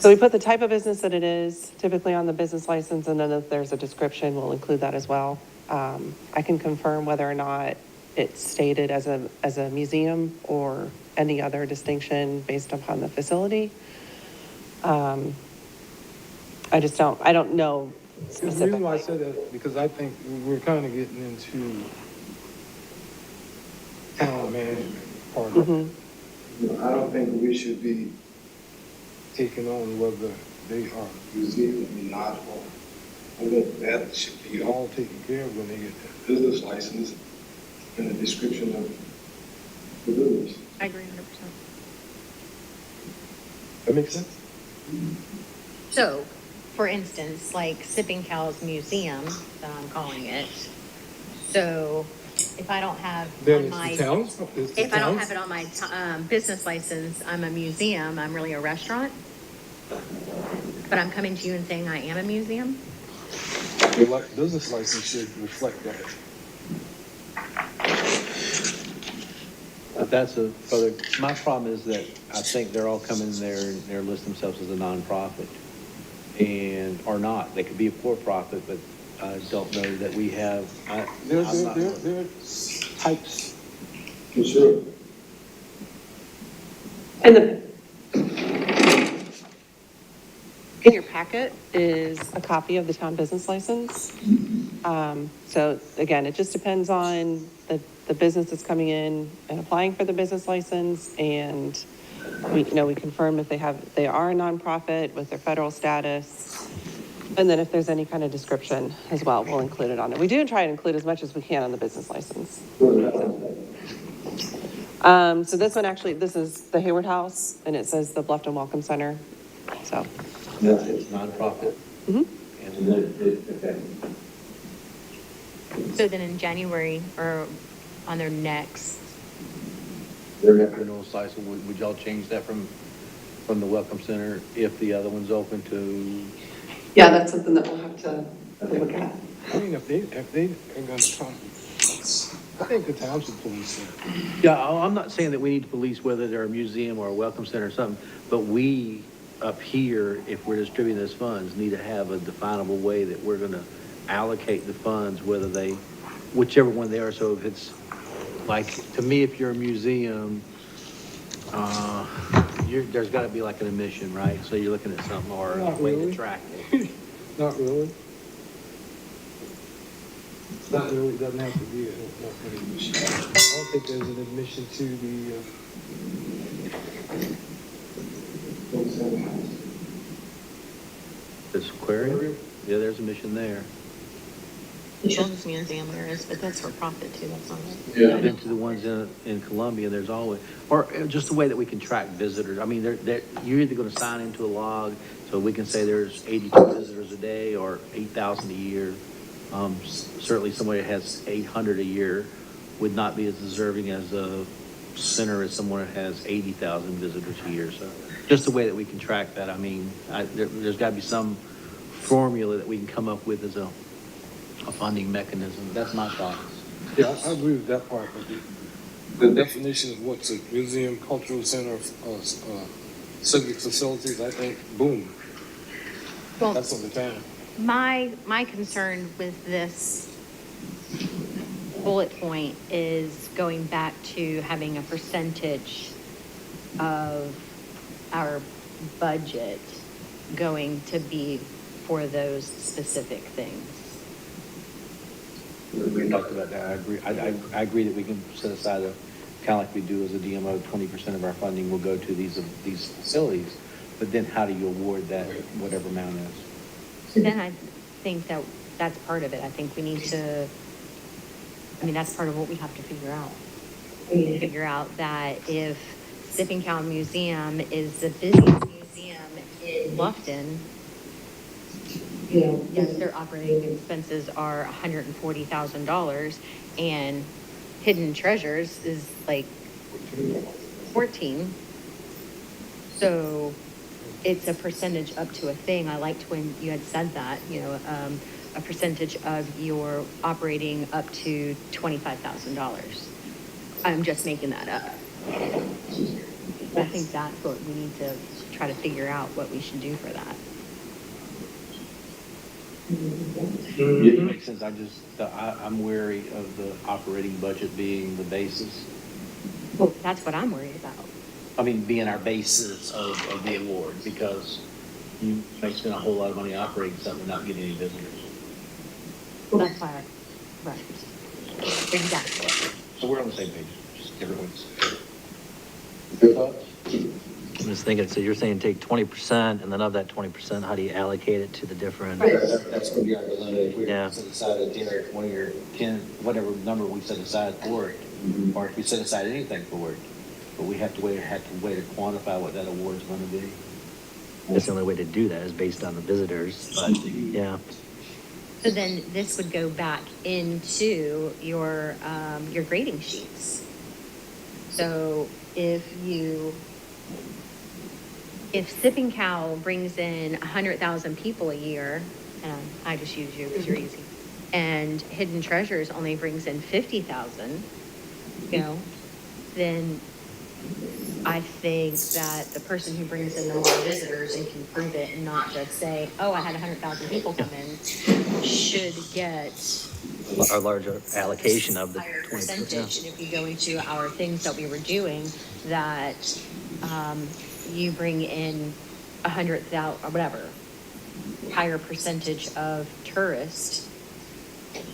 we put the type of business that it is typically on the business license, and then if there's a description, we'll include that as well. I can confirm whether or not it's stated as a museum or any other distinction based upon the facility. I don't know The reason why I specifically. said that, because I think we're kind of getting into town management part of it. I don't think we should be taking on whether they are museum or not, or I think that should be all taken care of when they get their business license and a description of the business. I agree 100%. That makes sense? So, for instance, like Sipping Cow's Museum, that I'm calling it. So, if I don't have Then on it's my, the town's, it's the if I don't town's. have it on my business license, I'm a museum, I'm really a restaurant. But I'm coming to you and saying I am a museum? Your business license should reflect that. But that's a further, my problem is that I think they're all coming in there and they're listing themselves as a nonprofit. And, or not, they could be a for-profit, but I don't know that we have, There are types. Sure. And in your packet is a copy of the town business license. So again, it just depends on the business that's coming in and applying for the business license, and we confirm if they are a nonprofit with their federal status. And then if there's any kind of description as well, we'll include it on it. We do try and include as much as we can on the business license. So this one actually, this is the Hayward House, and it says the Bluffton Welcome Center. So It's nonprofit. Mhm. So then in January or on their next, Their renewal cycle, would y'all change that from the Welcome Center if the other one's open to? Yeah, that's something that we'll have to look at. I mean, if they are gonna come, I think the town should police it. Yeah, I'm not saying that we need to police whether they're a museum or a welcome center or something, but we up here, if we're distributing those funds, need to have a definable way that we're gonna allocate the funds, whether they, whichever one they are. So if it's, like, to me, if you're a museum, there's gotta be like an admission, right? So you're looking at something or a Not way to really. track it. Not really. Not really, it doesn't have to be, not really. I don't think there's an admission to the, This aquarium? Yeah, there's a mission there. The Children's Museum there is, but that's for profit too, that's not it. Yeah. I've been to the ones in Columbia, there's always, or just the way that we can track visitors. I mean, you're either gonna sign into a log, so we can say there's 82 visitors a day or 8,000 a year. Certainly somebody that has 800 a year would not be as deserving as a center as someone that has 80,000 visitors a year. So just the way that we can track that, I mean, there's gotta be some formula that we can come up with as a funding mechanism. That's my thoughts. yeah, I agree with that part, but the definition of what's a museum, cultural center, civic facilities, I think, boom, well, that's on the town. my concern with this bullet point is going back to having a percentage of our budget going to be for those specific things. We talked about that. I agree. I agree that we can set aside kind of like we do as a DMO, 20% of our funding will go to these facilities. But then how do you award that, whatever amount is? So then I think that's part of it. I think we need to, I mean, that's part of what we have to figure out. We need to figure out that if Sipping Cow Museum is the busiest museum in Bluffton, yes, their operating expenses are $140,000 and Hidden Treasures is like 14. So it's a percentage up to a thing. I liked when you had said that, a percentage of your operating up to $25,000. I'm just making that up. I think that's what we need to try to figure out what we should do for that. It makes sense. I'm wary of the operating budget being the basis. Well, that's what I'm worried about. I mean, being our basis of the award, because you may spend a whole lot of money operating something and not get any visitors. Well, that's why, right. Exactly. So we're on the same page, just everyone's. Your thoughts? I'm just thinking, so you're saying take 20%, and then of that 20%, how do you allocate it to the different? That's gonna be our dilemma. If we Yeah. set aside a 10 or 20 or 10, whatever number we set aside for it, or if we set aside anything for it, but we have to wait to quantify what that award's gonna be. That's the only way to do that is based on the visitors, but, yeah. So then this would go back into your grading sheets. So if Sipping Cow brings in 100,000 people a year, and I just use you because you're easy, and Hidden Treasures only brings in 50,000, then I think that the person who brings in the more visitors and can prove it and not just say, oh, I had 100,000 people come in, should get A larger allocation of the higher 20%. percentage. And if you go into our things that we were doing, that you bring in 100,000 or whatever, higher percentage of tourists,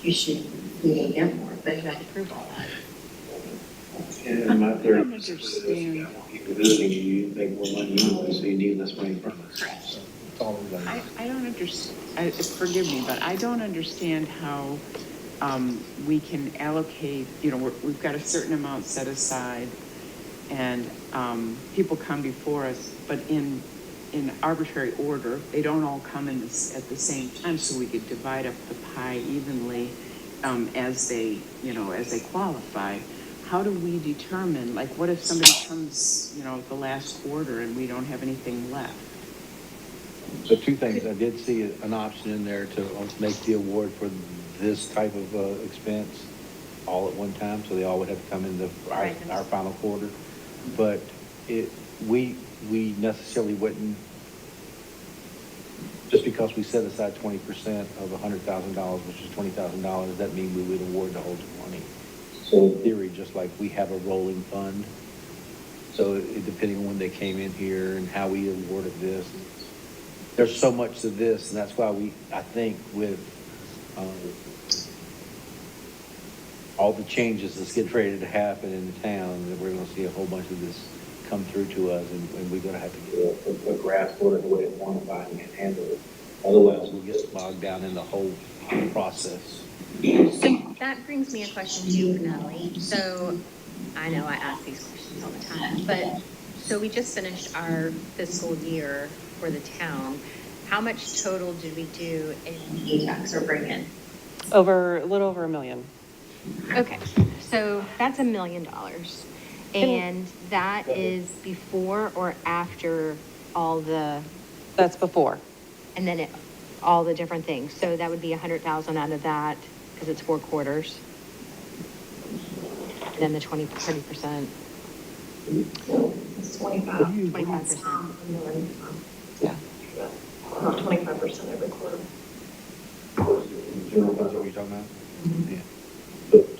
You should, get more, but you have to prove all that. And my theory I don't understand. people visiting you make more money anyway, so you need less money from us. So that's all we're gonna do. I don't understand, forgive me, but I don't understand how we can allocate, we've got a certain amount set aside and people come before us, but in in arbitrary order. They don't all come at the same time, so we could divide up the pie evenly as they, as they qualify. How do we determine, like, what if somebody comes, the last quarter and we don't have anything left? So two things, I did see an option in there to make the award for this type of expense all at one time, so they all would have to come in our final quarter. But we necessarily wouldn't, just because we set aside 20% of $100,000, which is $20,000, that mean we would award the whole 20. So in theory, just like we have a rolling fund, so depending on when they came in here and how we awarded this, there's so much to this, and that's why I think with all the changes that's getting ready to happen in the town, that we're gonna see a whole bunch of this come through to us, and we're gonna have to get a grasp on it, the way to quantify and handle it. Otherwise, we'll get bogged down in the whole process. So that brings me a question too, Natalie. So I know I ask these questions all the time, but so we just finished our fiscal year for the town. How much total did we do in tax or bring in? A little over $1 million. Okay, so that's $1 million. And that is before or after all the, That's before. and then all the different things. So that would be 100,000 out of that, because it's 4 quarters. And then the 30%. It's 25. 25%. Yeah. Not 25% every quarter. General funds, what you're talking about? Yeah.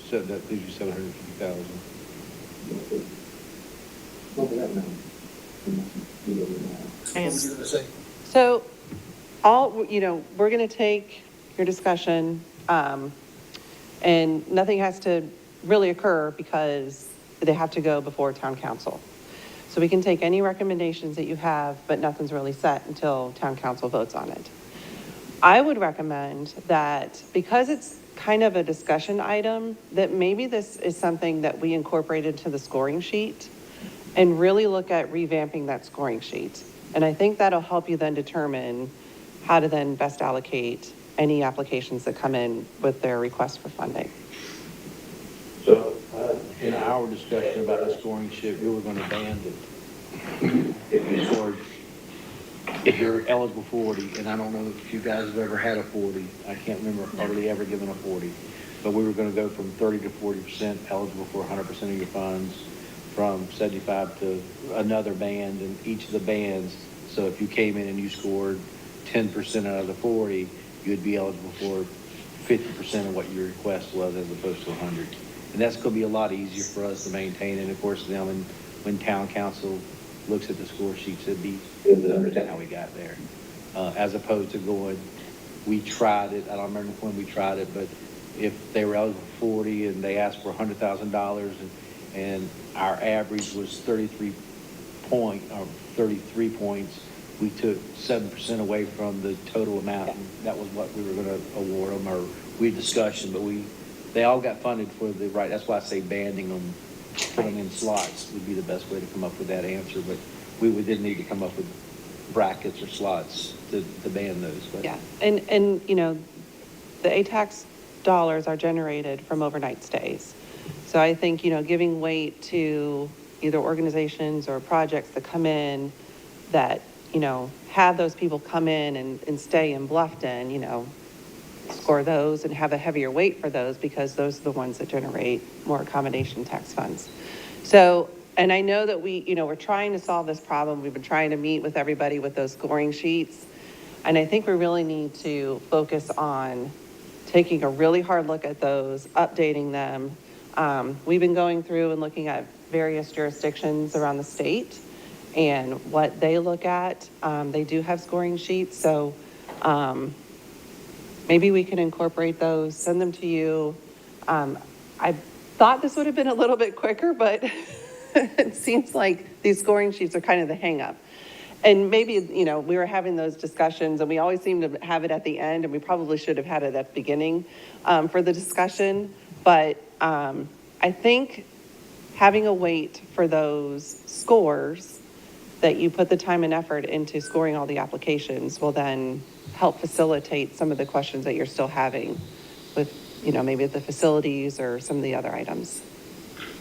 So that leaves you 750,000. So we're going to take your discussion, and nothing has to really occur because they have to go before town council. So we can take any recommendations that you have, but nothing's really set until town council votes on it. I would recommend that because it's kind of a discussion item, that maybe this is something that we incorporate into the scoring sheet and really look at revamping that scoring sheet. And I think that'll help you then determine how to then best allocate any applications that come in with their request for funding. So in our discussion about the scoring sheet, we were going to ban it. If you're eligible for 40, and I don't know if you guys have ever had a 40, I can't remember hardly ever given a 40, but we were going to go from 30 to 40% eligible for 100% of your funds, from 75 to another band in each of the bands. So if you came in and you scored 10% out of the 40, you'd be eligible for 50% of what your request was as opposed to 100. And that's going to be a lot easier for us to maintain. And of course, now when town council looks at the score sheets, it'd be good to understand how we got there. As opposed to going, we tried it, I don't remember when we tried it, but if they were eligible for 40 and they asked for $100,000 and our average was 33 points, we took 7% away from the total amount, and that was what we were going to award them, or we discussed, but they all got funded for the right. That's why I say banding them, put them in slots would be the best way to come up with that answer. But we did need to come up with brackets or slots to band those. But. Yeah, and the ATAX dollars are generated from overnight stays. So I think, giving weight to either organizations or projects that come in that, have those people come in and stay in Bluffton, score those and have a heavier weight for those because those are the ones that generate more accommodation tax funds. So, and I know that we're trying to solve this problem. We've been trying to meet with everybody with those scoring sheets. And I think we really need to focus on taking a really hard look at those, updating them. We've been going through and looking at various jurisdictions around the state and what they look at. They do have scoring sheets, so maybe we can incorporate those, send them to you. I thought this would have been a little bit quicker, but it seems like these scoring sheets are kind of the hang up. And maybe, we were having those discussions and we always seem to have it at the end, and we probably should have had it at the beginning for the discussion. But I think having a weight for those scores that you put the time and effort into scoring all the applications will then help facilitate some of the questions that you're still having with, maybe the facilities or some of the other items.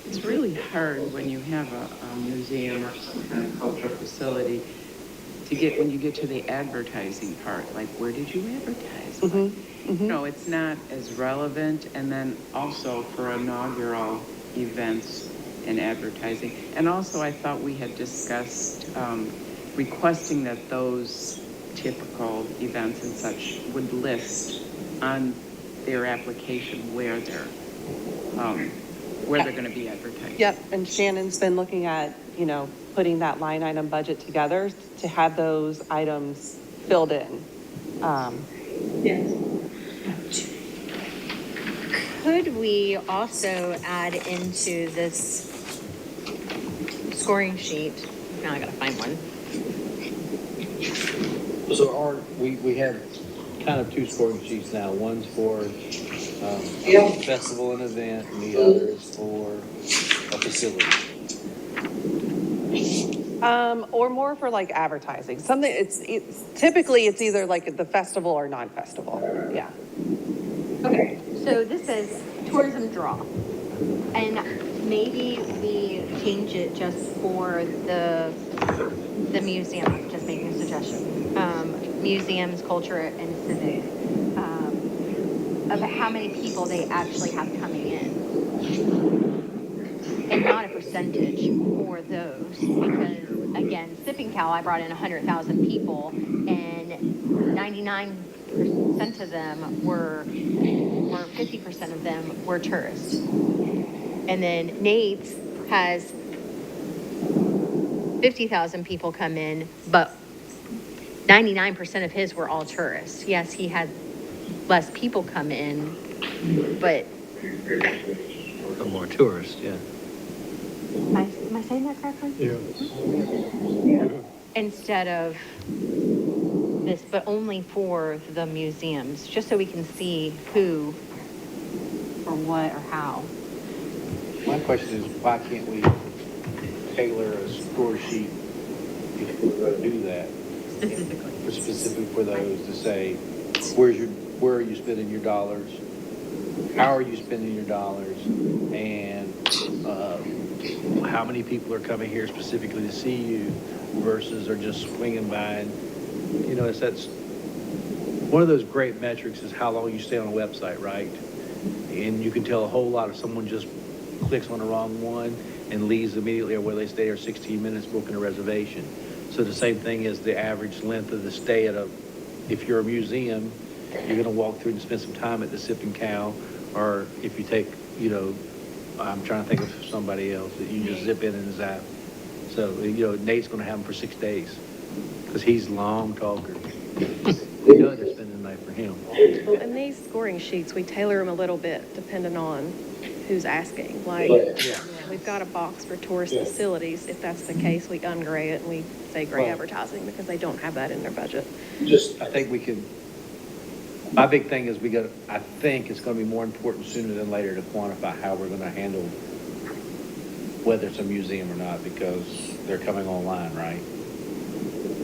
It's really hard when you have a museum or some kind of cultural facility when you get to the advertising part, like, where did you advertise? No, it's not as relevant. And then also for inaugural events and advertising. And also, I thought we had discussed requesting that those typical events and such would list on their application where they're going to be advertised. Yep, and Shannon's been looking at, putting that line item budget together to have those items filled in. Could we also add into this scoring sheet? Now I gotta find one. So we have kind of two scoring sheets now. One's for festival and event, and the other is for a facility. Or more for like advertising. Something, it's typically it's either like the festival or non-festival. Yeah. Okay, so this says tourism draw. And maybe we change it just for the museum, just making a suggestion. Museums, culture, and civic, of how many people they actually have coming in. And not a percentage for those, because again, Sipping Cow, I brought in 100,000 people, and 99% of them or 50% of them were tourists. And then Nate's has 50,000 people come in, but 99% of his were all tourists. Yes, he had less people come in, but. More tourists, yeah. Am I saying that correctly? Yeah. Instead of this, but only for the museums, just so we can see who or what or how. My question is, why can't we tailor a score sheet if we're going to do that? Specifically for those to say, where are you spending your dollars? How are you spending your dollars? And how many people are coming here specifically to see you versus are just swinging by? And, that's one of those great metrics is how long you stay on a website, right? And you can tell a whole lot if someone just clicks on the wrong one and leaves immediately, or whether they stay there 16 minutes booking a reservation. So the same thing is the average length of the stay if you're a museum, you're going to walk through and spend some time at the Sipping Cow, or if you take, I'm trying to think of somebody else that you just zip in and zap. So, Nate's going to have them for 6 days because he's a long talker. They know they're spending the night for him. Well, in these scoring sheets, we tailor them a little bit depending on who's asking. Like, we've got a box for tourist facilities. If that's the case, we ungray it and we say gray advertising because they don't have that in their budget. I think we could, my big thing is I think it's going to be more important sooner than later to quantify how we're going to handle whether it's a museum or not, because they're coming online, right?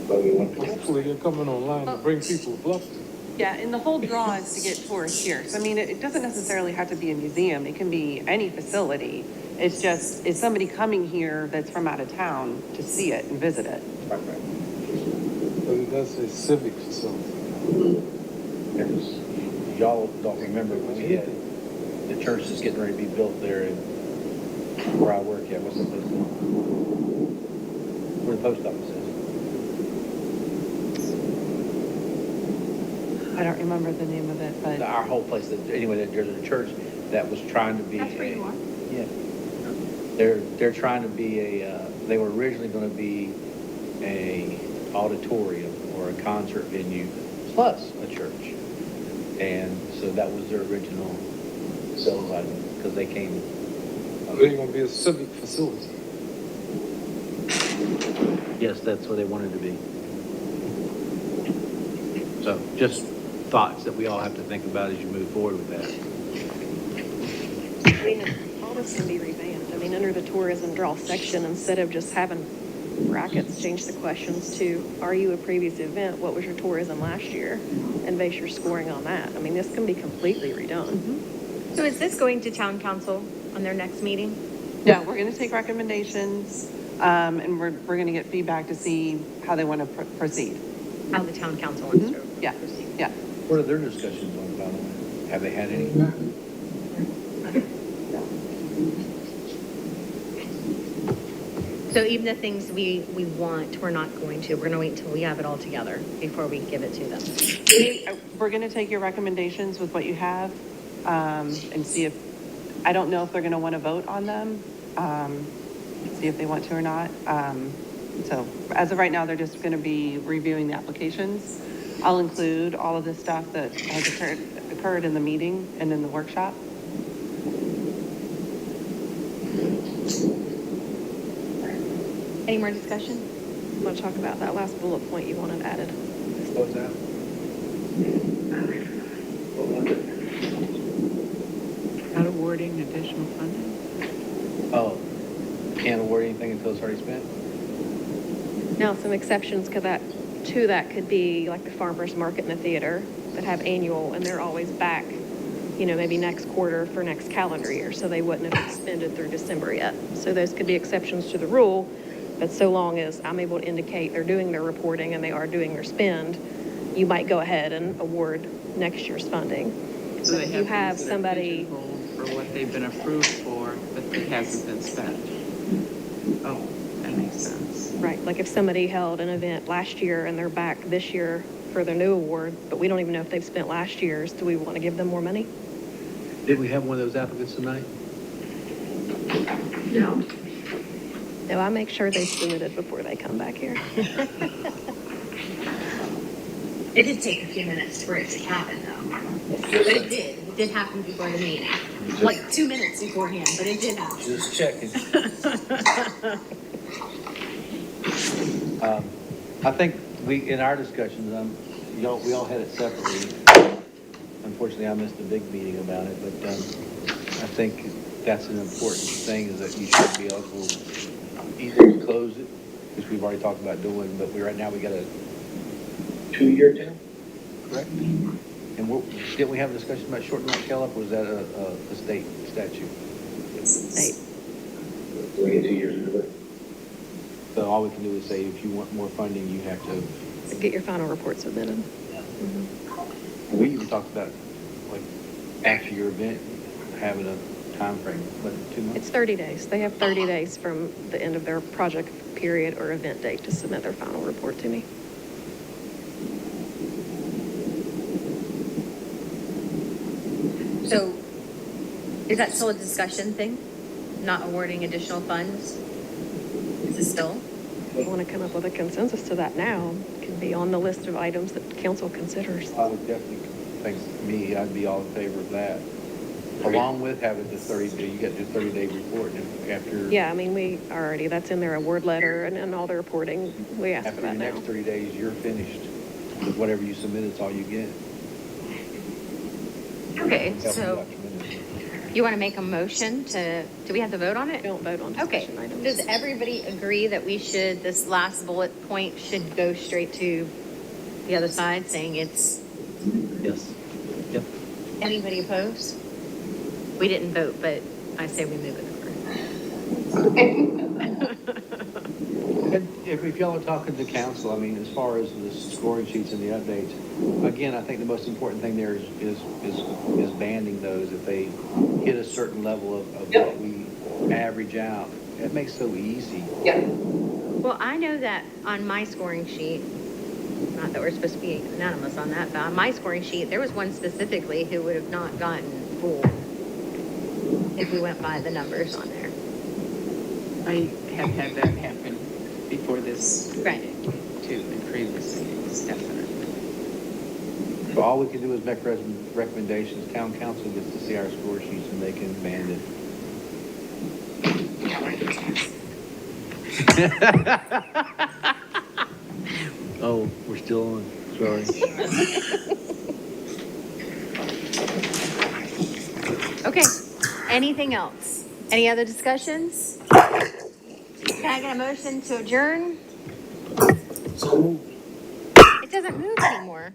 Hopefully they're coming online to bring people to Bluffton. Yeah, and the whole draw is to get tourists here. So, I mean, it doesn't necessarily have to be a museum. It can be any facility. It's just, is somebody coming here that's from out of town to see it and visit it? But it does say civic facility. Y'all don't remember when we had the church is getting ready to be built there in where I work at. What's the place? Where the post office is. I don't remember the name of it, but. Our whole place, anyway, there's a church that was trying to be. That's where you are. Yeah. They're trying to be they were originally going to be a auditorium or a concert venue plus a church. And so that was their original sales item because they came. They're going to be a civic facility. Yes, that's what they wanted to be. So just thoughts that we all have to think about as you move forward with that. I mean, all this can be revamped. I mean, under the tourism draw section, instead of just having brackets, change the questions to, are you a previous event? What was your tourism last year? And base your scoring on that. I mean, this can be completely redone. So is this going to town council on their next meeting? Yeah, we're going to take recommendations, and we're going to get feedback to see how they want to proceed. How the town council wants to Yeah, proceed? yeah. What are their discussions on, by the way? Have they had any? So even the things we want, we're not going to. We're going to wait until we have it all together before we give it to them. We're going to take your recommendations with what you have, and see if, I don't know if they're going to want to vote on them, see if they want to or not. So as of right now, they're just going to be reviewing the applications. I'll include all of the stuff that has occurred in the meeting and in the workshop. Any more discussion? I want to talk about that last bullet point you wanted added. What's that? Not awarding additional funding? Oh, can't award anything until it's already spent? Now, some exceptions to that could be like the farmer's market and the theater that have annual, and they're always back, maybe next quarter for next calendar year, so they wouldn't have expended through December yet. So those could be exceptions to the rule, but so long as I'm able to indicate they're doing their reporting and they are doing their spend, you might go ahead and award next year's funding. So they If you have to consider somebody, pigeonholed for what they've been approved for, but it hasn't been spent. Oh, that makes sense. right, like if somebody held an event last year and they're back this year for their new award, but we don't even know if they've spent last year's, do we want to give them more money? Did we have one of those applicants tonight? No. No, I make sure they submitted before they come back here. It did take a few minutes for it to happen, though. But it did. It did happen before the meeting. Like 2 minutes beforehand, but it did happen. Just checking. I think in our discussions, we all had it separately. Unfortunately, I missed the big meeting about it, but I think that's an important thing, is that you should be able to either close it, which we've already talked about doing, but right now we got a 2-year term, correct? And didn't we have a discussion about shortening that scale up, or was that a state statute? State. We get 2 years into it. So all we can do is say, if you want more funding, you have to. Get your final report submitted. We even talked about, like, after your event, having a time frame, but 2 months. It's 30 days. They have 30 days from the end of their project period or event date to submit their final report to me. So is that still a discussion thing? Not awarding additional funds? Is it still? If we want to come up with a consensus to that now, it can be on the list of items that council considers. I would definitely I'd be all in favor of that. Along with having the 30-day, you got the 30-day report, and after. Yeah, I mean, that's in their award letter and all the reporting. We ask for After that the now. next 30 days, you're finished with whatever you submit, it's all you get. Okay, Help you so document it. you want to make a motion do we have to vote on it? We don't vote on Okay. discussion items. Does everybody agree that this last bullet point should go straight to the other side, saying it's, Yes. Yep. anybody opposed? We didn't vote, but I say we move it over. And if y'all are talking to council, I mean, as far as the scoring sheets and the updates, again, I think the most important thing there is banding those. If they hit a certain level of what we average out, it makes it so easy. Well, I know that on my scoring sheet, not that we're supposed to be unanimous on that, but on my scoring sheet, there was one specifically who would have not gotten full if we went by the numbers on there. I have had that happen before this. Right. Too, in previous meetings, definitely. So all we can do is make recommendations. Town council gets to see our score sheets and they can band it. Oh, we're still on, sorry. Okay, anything else? Any other discussions? Can I get a motion to adjourn? It doesn't move anymore.